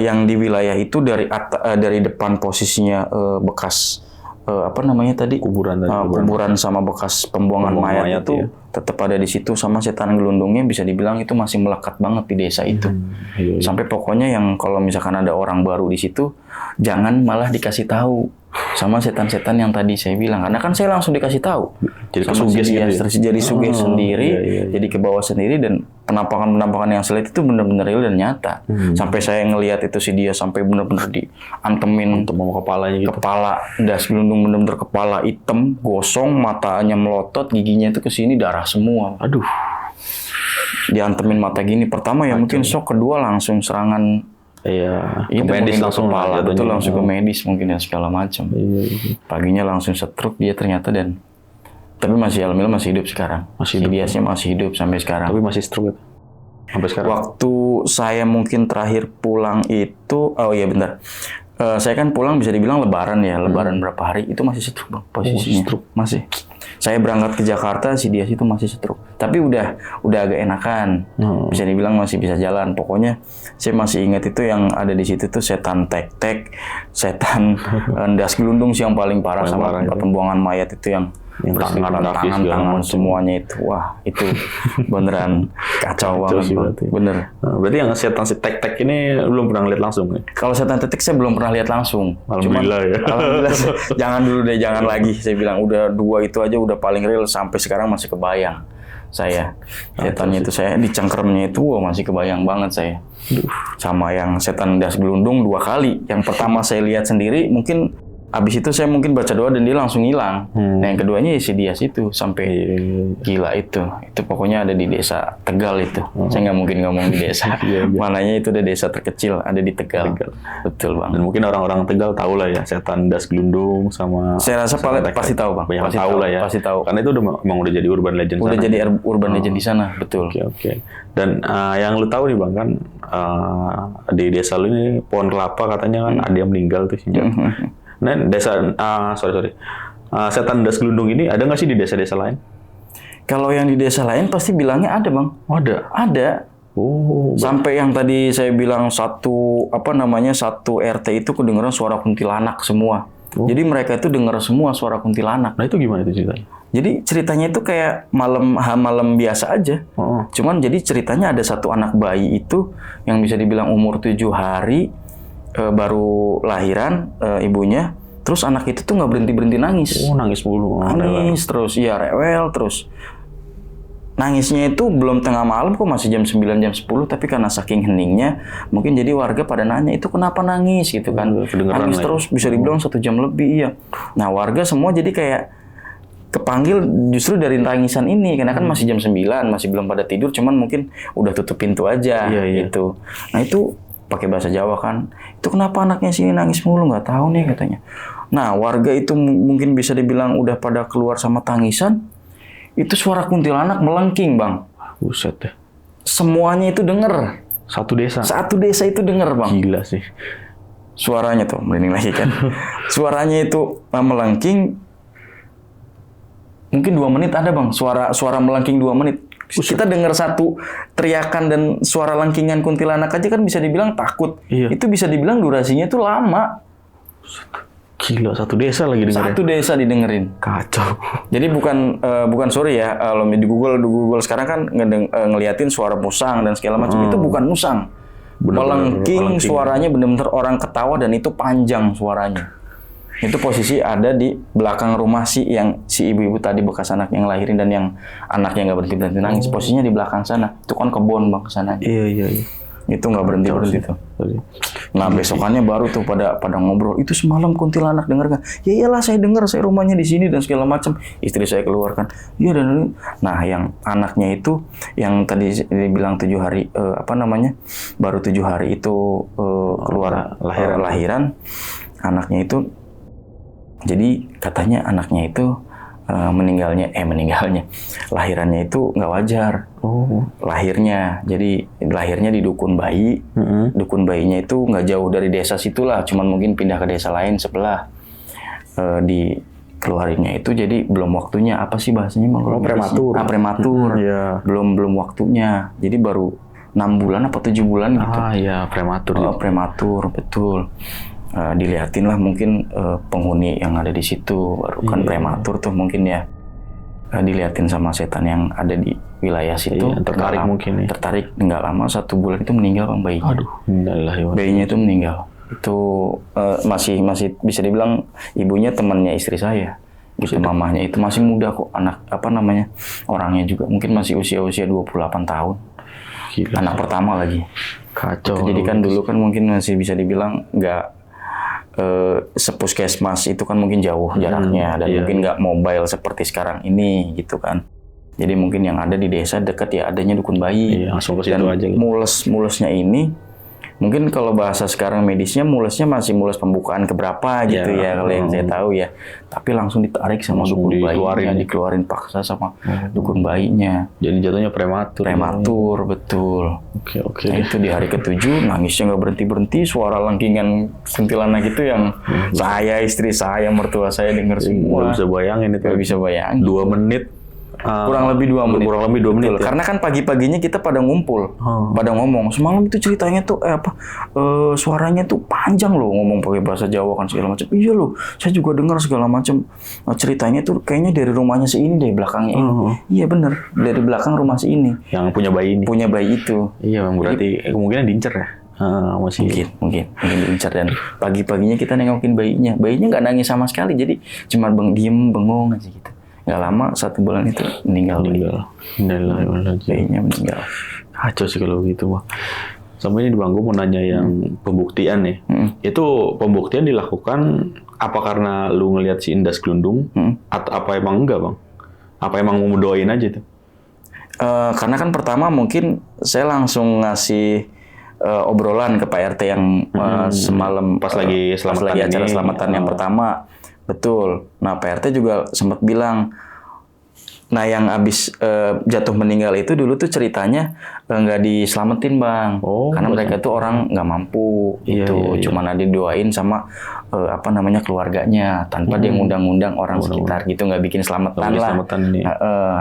yang di wilayah itu dari depan posisinya bekas apa namanya tadi? Kuburan tadi, Kuburan sama bekas pembuangan mayat itu ya. tetap ada di situ, sama setan gelundungnya bisa dibilang itu masih melekat banget di desa itu. Iya. Sampai pokoknya yang kalau misalkan ada orang baru di situ, jangan malah dikasih tahu sama setan-setan yang tadi saya bilang. Karena kan saya langsung dikasih tahu. Jadi Sama kesuges si gitu Dias, ya? terus jadi suges sendiri, iya. jadi ke bawah sendiri, dan penampakan-penampakan yang saya lihat itu benar-benar real dan nyata. Sampai saya ngelihat itu si Dias sampai benar-benar diantemin Untuk mau kepalanya gitu. kepala, das gelundung benar-benar kepala hitam, gosong, matanya melotot, giginya itu ke sini darah semua. Aduh. Diantemin mata gini. Pertama ya mungkin shock, kedua langsung serangan Iya. itu Ke medis mungkin ke langsung kepala, lah betul jatuhnya. langsung ke medis mungkin dan segala macam. Iya. Paginya langsung stroke dia ternyata, dan tapi masih alhamdulillah masih hidup sekarang. Masih Si hidup. Diasnya masih hidup sampai sekarang. Tapi masih stroke gitu. Sampai sekarang. Waktu saya mungkin terakhir pulang itu, oh iya bentar. Saya kan pulang bisa dibilang lebaran ya, lebaran berapa hari itu masih stroke bang posisinya. Masih. Saya berangkat ke Jakarta, si Dias itu masih stroke. Tapi udah agak enakan. Bisa dibilang masih bisa jalan. Pokoknya saya masih ingat itu yang ada di situ tuh setan tek-tek, setan das gelundung sih yang paling parah, Paling sama parah itu. pembuangan mayat itu yang tangan kaki segala tangan macam. semuanya itu. Wah, itu beneran kacau banget. sih Bang. berarti. Bener. Nah, berarti yang setan si tek-tek ini belum pernah lihat langsung nih? Kalau setan tetik saya belum pernah lihat langsung. Alhamdulillah ya. Alhamdulillah. Jangan dulu deh, jangan lagi. Saya bilang udah 2 itu aja udah paling real, sampai sekarang masih kebayang. Saya setannya itu saya di cengkeremnya itu masih kebayang banget saya. Sama yang setan das gelundung 2 kali. Yang pertama saya lihat sendiri, mungkin abis itu saya mungkin baca doa dan dia langsung hilang. Nah yang keduanya ya si Dias itu sampai gila itu pokoknya ada di desa Tegal itu. Saya nggak mungkin ngomong di desa. Mananya itu ada desa terkecil ada di Tegal. Betul bang. Dan mungkin orang-orang Tegal tahu lah ya setan das gelundung sama. Saya rasa pasti tahu bang. Banyak Pasti tahu lah ya. Pasti tahu. Karena itu emang udah jadi urban legend. Udah sana. jadi urban legend di sana, betul. Oke. Dan yang lu tahu nih bang kan di desa lu ini pohon kelapa katanya kan ada yang meninggal tuh sih. Nah desa setan das gelundung ini ada nggak sih di desa-desa lain? Kalau yang di desa lain pasti bilangnya ada bang. Ada. Oh. Sampai yang tadi saya bilang satu RT itu kedengeran suara kuntilanak semua. Jadi mereka itu dengar semua suara kuntilanak. Nah itu gimana itu ceritanya? Jadi ceritanya itu kayak malam biasa aja. Cuman jadi ceritanya ada satu anak bayi itu yang bisa dibilang umur 7 hari baru lahiran ibunya. Terus anak itu tuh nggak berhenti nangis. Nangis mulu. Nangis terus, iya rewel terus. Nangisnya itu belum tengah malam kok, masih jam 9, jam 10, tapi karena saking heningnya, mungkin jadi warga pada nanya, itu kenapa nangis gitu kan. Nangis terus, bisa dibilang 1 jam lebih, iya. Nah warga semua jadi kayak kepanggil justru dari tangisan ini, karena kan masih jam 9, masih belum pada tidur, cuman mungkin udah tutup pintu aja gitu. Nah itu pakai bahasa Jawa kan, itu kenapa anaknya sini nangis mulu, nggak tahu nih katanya. Nah warga itu mungkin bisa dibilang udah pada keluar sama tangisan, itu suara kuntilanak melengking bang. Buset deh. Semuanya itu denger. Satu desa itu denger bang. Gila sih. Suaranya tuh merinding lagi kan. Suaranya itu melengking. Mungkin 2 menit ada bang. Suara melengking 2 menit. Kita dengar satu teriakan dan suara lengkingan kuntilanak aja kan bisa dibilang takut. Iya. Itu bisa dibilang durasinya itu lama. Gila, satu desa lagi dengerin. Satu desa didengerin. Kacau. Jadi bukan sorry ya, kalau di Google sekarang kan ngeliatin suara musang dan segala macam, itu bukan musang. Melengking, suaranya benar-benar orang ketawa dan itu panjang suaranya. Itu posisi ada di belakang rumah si ibu-ibu tadi bekas anak yang lahirin dan yang anaknya nggak berhenti nangis. Posisinya di belakang sana. Itu kan kebon bang kesana. Iya. Itu nggak berhenti tuh. Nah besokannya baru tuh pada ngobrol. Itu semalam kuntilanak denger nggak? Ya iyalah saya dengar, saya rumahnya di sini dan segala macam. Istri saya keluarkan. Iya dan nah yang anaknya itu yang tadi dibilang 7 hari baru 7 hari itu keluar lahiran. Anaknya itu jadi katanya anaknya itu meninggalnya lahirannya itu nggak wajar. lahirnya. Jadi lahirnya di Dukun Bayi. Dukun Bayinya itu nggak jauh dari desa situlah, cuman mungkin pindah ke desa lain sebelah. Di keluarinnya itu jadi belum waktunya, apa sih bahasanya Bang? Prematur. Prematur. Belum waktunya. Jadi baru 6 bulan apa 7 bulan gitu. Prematur. Prematur, betul. Dilihatin lah mungkin penghuni yang ada di situ, baru kan prematur tuh mungkin ya. Dilihatin sama setan yang ada di wilayah situ. Tertarik mungkin ya. Tertarik, nggak lama 1 bulan itu meninggal Bang bayinya. Aduh, bayinya itu meninggal. Itu masih bisa dibilang ibunya temannya istri saya. Gitu, mamahnya itu masih muda kok, anak orangnya juga mungkin masih usia 28 tahun. Gila. Anak pertama lagi. Kacau. Gitu, jadi kan dulu kan mungkin masih bisa dibilang nggak sepuskesmas itu kan mungkin jauh jaraknya dan mungkin nggak mobile seperti sekarang ini gitu kan. Jadi mungkin yang ada di desa dekat ya adanya Dukun Bayi. Langsung ke situ dan aja. Mulesnya ini mungkin kalau bahasa sekarang medisnya mulesnya masih mules pembukaan keberapa gitu ya kalau yang saya tahu ya. Tapi langsung ditarik sama Dukun Bayinya, dikeluarin paksa sama Dukun Bayinya. Jadi jatuhnya prematur. Prematur, betul. Oke. Nah, itu di hari ke-7 nangisnya nggak berhenti, suara lengkingan kuntilanak itu yang saya, istri saya, mertua saya dengar semua. Nggak bisa bayangin itu. Nggak bisa bayangin. 2 menit. Kurang lebih 2 menit. Kurang lebih 2 menit. Ya? Karena kan pagi-paginya kita pada ngumpul, pada ngomong. Semalam itu ceritanya tuh suaranya tuh panjang loh, ngomong pakai bahasa Jawa kan segala macam. Iya loh, saya juga dengar segala macam. Ceritanya tuh kayaknya dari rumahnya si ini deh, belakangnya ini. Iya bener, dari belakang rumah si ini. Yang punya bayi ini. Punya bayi itu. Iya, berarti kemungkinan diincer ya. Masih mungkin diincar dan pagi-paginya kita nengokin bayinya. Bayinya nggak nangis sama sekali, jadi cuma diem bengong aja gitu. Nggak lama 1 bulan itu meninggal. Bayinya meninggal. Kacau sih kalau gitu mah. Sampai ini Bang, gue mau nanya yang pembuktian nih. Itu pembuktian dilakukan apa karena lu ngelihat si Indas Glundung atau apa emang enggak Bang? Apa emang mau doain aja tuh? Karena kan pertama mungkin saya langsung ngasih obrolan ke Pak RT yang semalam pas lagi acara selamatan yang pertama. Betul. Nah, Pak RT juga sempat bilang, nah yang abis jatuh meninggal itu dulu tuh ceritanya nggak diselamatin Bang, karena mereka tuh orang nggak mampu, cuman ada didoain sama keluarganya, tanpa dia ngundang-ngundang orang sekitar gitu, nggak bikin selamatan lah.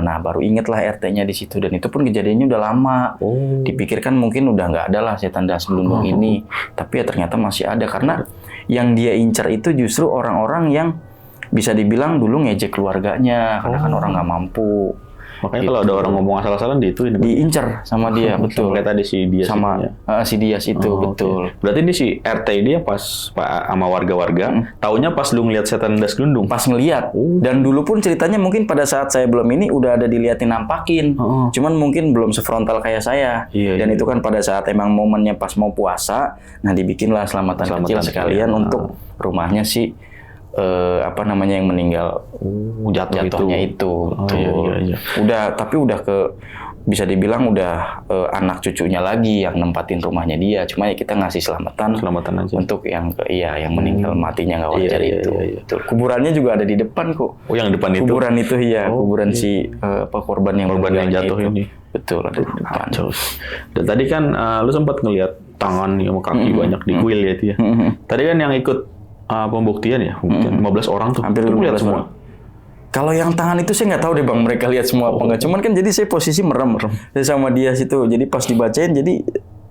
Nah baru inget lah RT-nya di situ, dan itu pun kejadiannya udah lama. Dipikirkan mungkin udah nggak ada lah setan Das Glundung ini, tapi ya ternyata masih ada karena yang dia incar itu justru orang-orang yang bisa dibilang dulu ngejek keluarganya karena kan orang nggak mampu. Makanya kalau ada orang ngomong asal-asalan diincar sama dia, betul. Kayak tadi si Dias sama si Dias itu, betul. Berarti ini si RT ini pas sama warga-warga, taunya pas lu ngeliat setan Das Glundung? Pas ngeliat. Dan dulu pun ceritanya mungkin pada saat saya belum ini udah ada diliatin nampakin. Cuman mungkin belum sefrontal kayak saya. Dan itu kan pada saat emang momennya pas mau puasa, nah dibikinlah selamatan kecil sekalian untuk rumahnya si yang meninggal jatuhnya itu. Udah bisa dibilang udah anak cucunya lagi yang nempatin rumahnya dia. Cuma ya kita ngasih selamatan aja untuk yang yang meninggal matinya nggak wajar itu. Kuburannya juga ada di depan kok. Yang depan itu. Kuburan itu kuburan si korban yang jatuh itu. Ini. Betul, ada di depan. Dan tadi kan lu sempat ngelihat tangan sama kaki banyak di kuil ya itu ya. Tadi kan yang ikut pembuktian ya, 15 orang tuh. Hampir 15 semua. Kalau yang tangan itu saya nggak tahu deh Bang, mereka lihat semua apa nggak. Cuman kan jadi saya posisi merem sama dia situ. Jadi pas dibacain, jadi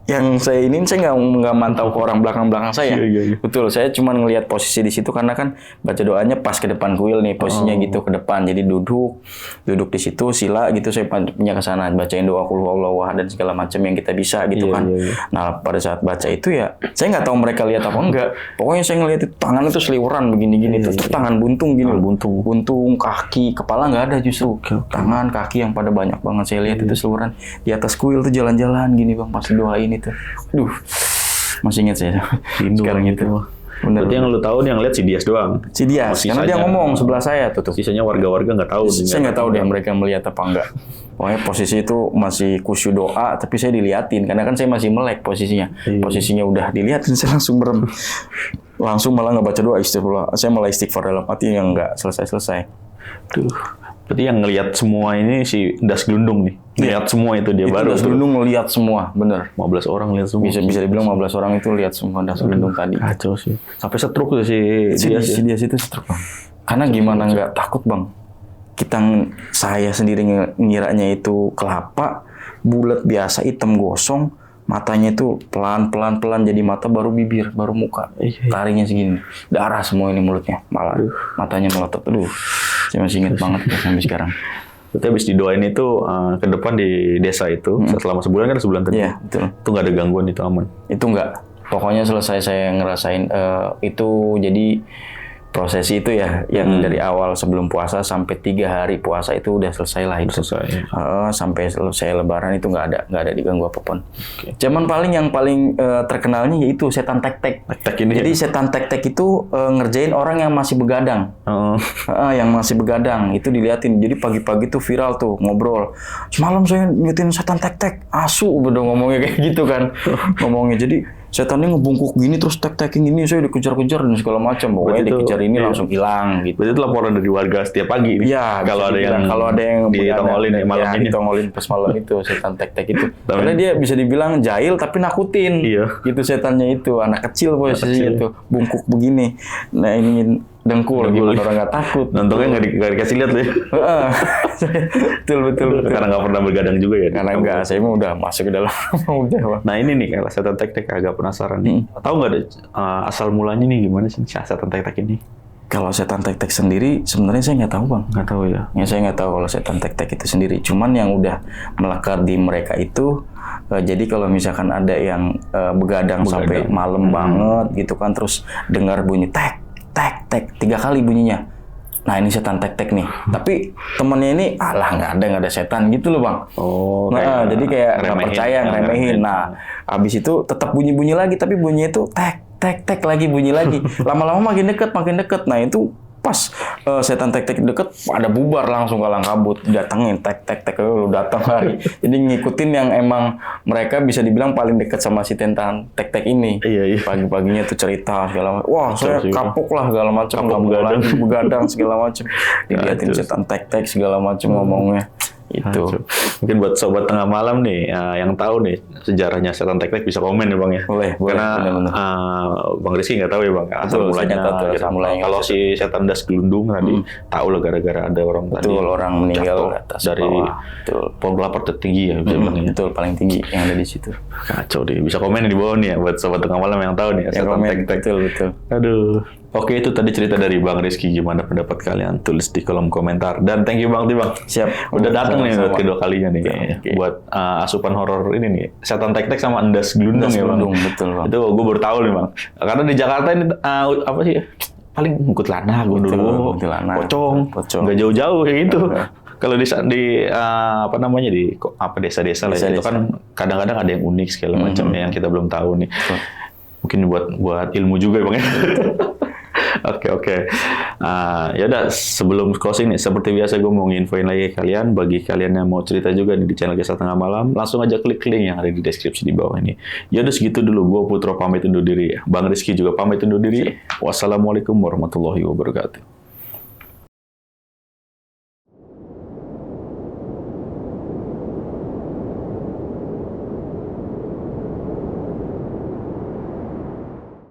yang saya nggak mantau ke orang belakang saya. Betul, saya cuma ngelihat posisi di situ karena kan baca doanya pas ke depan kuil nih, posisinya gitu ke depan. Jadi duduk di situ sila gitu, saya punya ke sana bacain doa qul huwallahu ahad dan segala macam yang kita bisa gitu kan. Nah, pada saat baca itu ya saya nggak tahu mereka lihat apa enggak. Pokoknya saya ngelihat itu tangan itu seliweran begini-gini terus tangan buntung gini, buntung, kaki, kepala nggak ada justru. Tangan, kaki yang pada banyak banget saya lihat itu seliweran di atas kuil tuh jalan-jalan gini Bang pas doain itu. Aduh, masih ingat saya sekarang itu. Bener. Berarti yang lu tahu yang lihat si Dias doang. Si Dias, karena dia ngomong sebelah saya tuh. Sisanya warga-warga nggak tahu. Saya nggak tahu deh mereka melihat apa enggak. Pokoknya posisi itu masih khusyuk doa, tapi saya diliatin karena kan saya masih melek posisinya. Posisinya udah diliatin, saya langsung merem. Langsung malah nggak baca doa istighfar. Saya malah istighfar dalam hati yang nggak selesai. Tuh, Berarti yang ngelihat semua ini si Das Glundung nih. Lihat semua itu dia Itu baru. Das Glundung ngeliat semua, bener. 15 orang lihat semua. Bisa dibilang 15 orang itu lihat semua Das Glundung tadi. Kacau sih. Sampai setruk tuh si Si Dias itu stroke, Bang. Karena gimana nggak takut, Bang? Saya sendiri ngiranya itu kelapa, bulat biasa, hitam gosong, matanya itu pelan jadi mata, baru bibir, baru muka. Taringnya segini. Darah semua ini mulutnya, malah matanya melotot. Aduh, saya masih ingat banget ya, sampai sekarang. Berarti habis didoain itu ke depan di desa itu selama sebulan kan sebulan tadi. Iya, betul. Itu nggak ada gangguan, itu aman. Itu enggak. Pokoknya selesai saya ngerasain itu, jadi prosesi itu ya, yang dari awal sebelum puasa sampai 3 hari puasa itu udah selesai lah itu. Selesai. Sampai selesai Lebaran itu nggak ada diganggu apapun. Cuman yang paling terkenalnya yaitu setan tek-tek. Tek-tek ini. Jadi setan tek-tek itu ngerjain orang yang masih begadang. Yang masih begadang itu diliatin. Jadi pagi-pagi tuh viral tuh ngobrol. Semalam saya ngeliatin setan tek-tek, asu udah ngomongnya kayak gitu kan. Ngomongnya jadi setannya ngebungkuk gini terus tek-tekin gini, saya dikejar-kejar dan segala macam. Pokoknya dikejar ini langsung hilang gitu. Berarti itu laporan dari warga setiap pagi. Iya, kalau ada yang ditongolin ya malam ini. Ditongolin pas malam itu setan tek-tek itu. Karena dia bisa dibilang jahil tapi nakutin. Iya. Gitu setannya itu, anak kecil posisinya tuh, bungkuk begini. Nah, ini dengkul gimana orang nggak takut. Nontonnya nggak dikasih lihat ya. betul. Karena nggak pernah begadang juga ya. Karena enggak, saya mah udah masuk ke dalam. Udah, Bang. Nah ini nih, kalau setan tek-tek agak penasaran nih. Tahu nggak asal mulanya nih gimana sih setan tek-tek ini? Kalau setan tek-tek sendiri sebenarnya saya nggak tahu, Bang. Nggak tahu ya. Ya, saya nggak tahu kalau setan tek-tek itu sendiri. Cuman yang udah melekat di mereka itu, jadi kalau misalkan ada yang begadang sampai malam banget gitu kan, terus dengar bunyi tek 3 kali bunyinya. Nah, ini setan tek-tek nih. Tapi temennya ini, nggak ada setan gitu loh, Bang. Oh, jadi kayak nggak percaya, ngeremehin. Nah, habis itu tetap bunyi-bunyi lagi, tapi bunyinya itu tek lagi, bunyi lagi. Lama-lama makin deket. Nah, itu pas setan tek-tek deket, ada bubar langsung kalang kabut, datengin tek lu datang hari. Jadi ngikutin yang emang mereka bisa dibilang paling dekat sama si setan tek-tek ini. Iya. Pagi-paginya tuh cerita segala macam. Wah, saya kapok lah segala macam, begadang segala macam. Diliatin setan tek-tek segala macam ngomongnya. Itu. Mungkin buat sobat tengah malam nih yang tahu nih sejarahnya setan tek-tek bisa komen ya, Bang ya. Boleh. Karena Bang Rizky nggak tahu ya, Bang. Asal mulanya. Kalau si setan Das Glundung tadi tahu lah, gara-gara ada orang tadi. Betul, orang meninggal atas dari pohon kelapa tertinggi ya, bisa bilang ya. Betul, paling tinggi yang ada di situ. Kacau deh. Bisa komen di bawah nih ya buat sobat tengah malam yang tahu nih setan tek-tek. Betul. Aduh. Oke, itu tadi cerita dari Bang Rizky. Gimana pendapat kalian? Tulis di kolom komentar. Dan thank you Bang. Siap. Udah datang nih buat kedua kalinya nih. Okay. Buat asupan horor ini nih. Setan tek-tek sama Das Glundung ya, Bang. Betul, Bang. Itu gue baru tahu nih, Bang. Karena di Jakarta ini apa sih? Paling kuntilanak, gondoruo, pocong. Nggak jauh-jauh kayak gitu. Kalau di desa-desa lah ya, itu kan kadang-kadang ada yang unik segala macam yang kita belum tahu nih. Mungkin buat ilmu juga, Bang. Oke. Ya udah, sebelum closing nih, seperti biasa gue mau nginfoin lagi kalian, bagi kalian yang mau cerita juga nih di channel Kisah Tengah Malam, langsung aja klik link yang ada di deskripsi di bawah ini. Ya udah, segitu dulu. Gue Putro pamit undur diri. Bang Rizky juga pamit undur diri. Wassalamualaikum warahmatullahi wabarakatuh.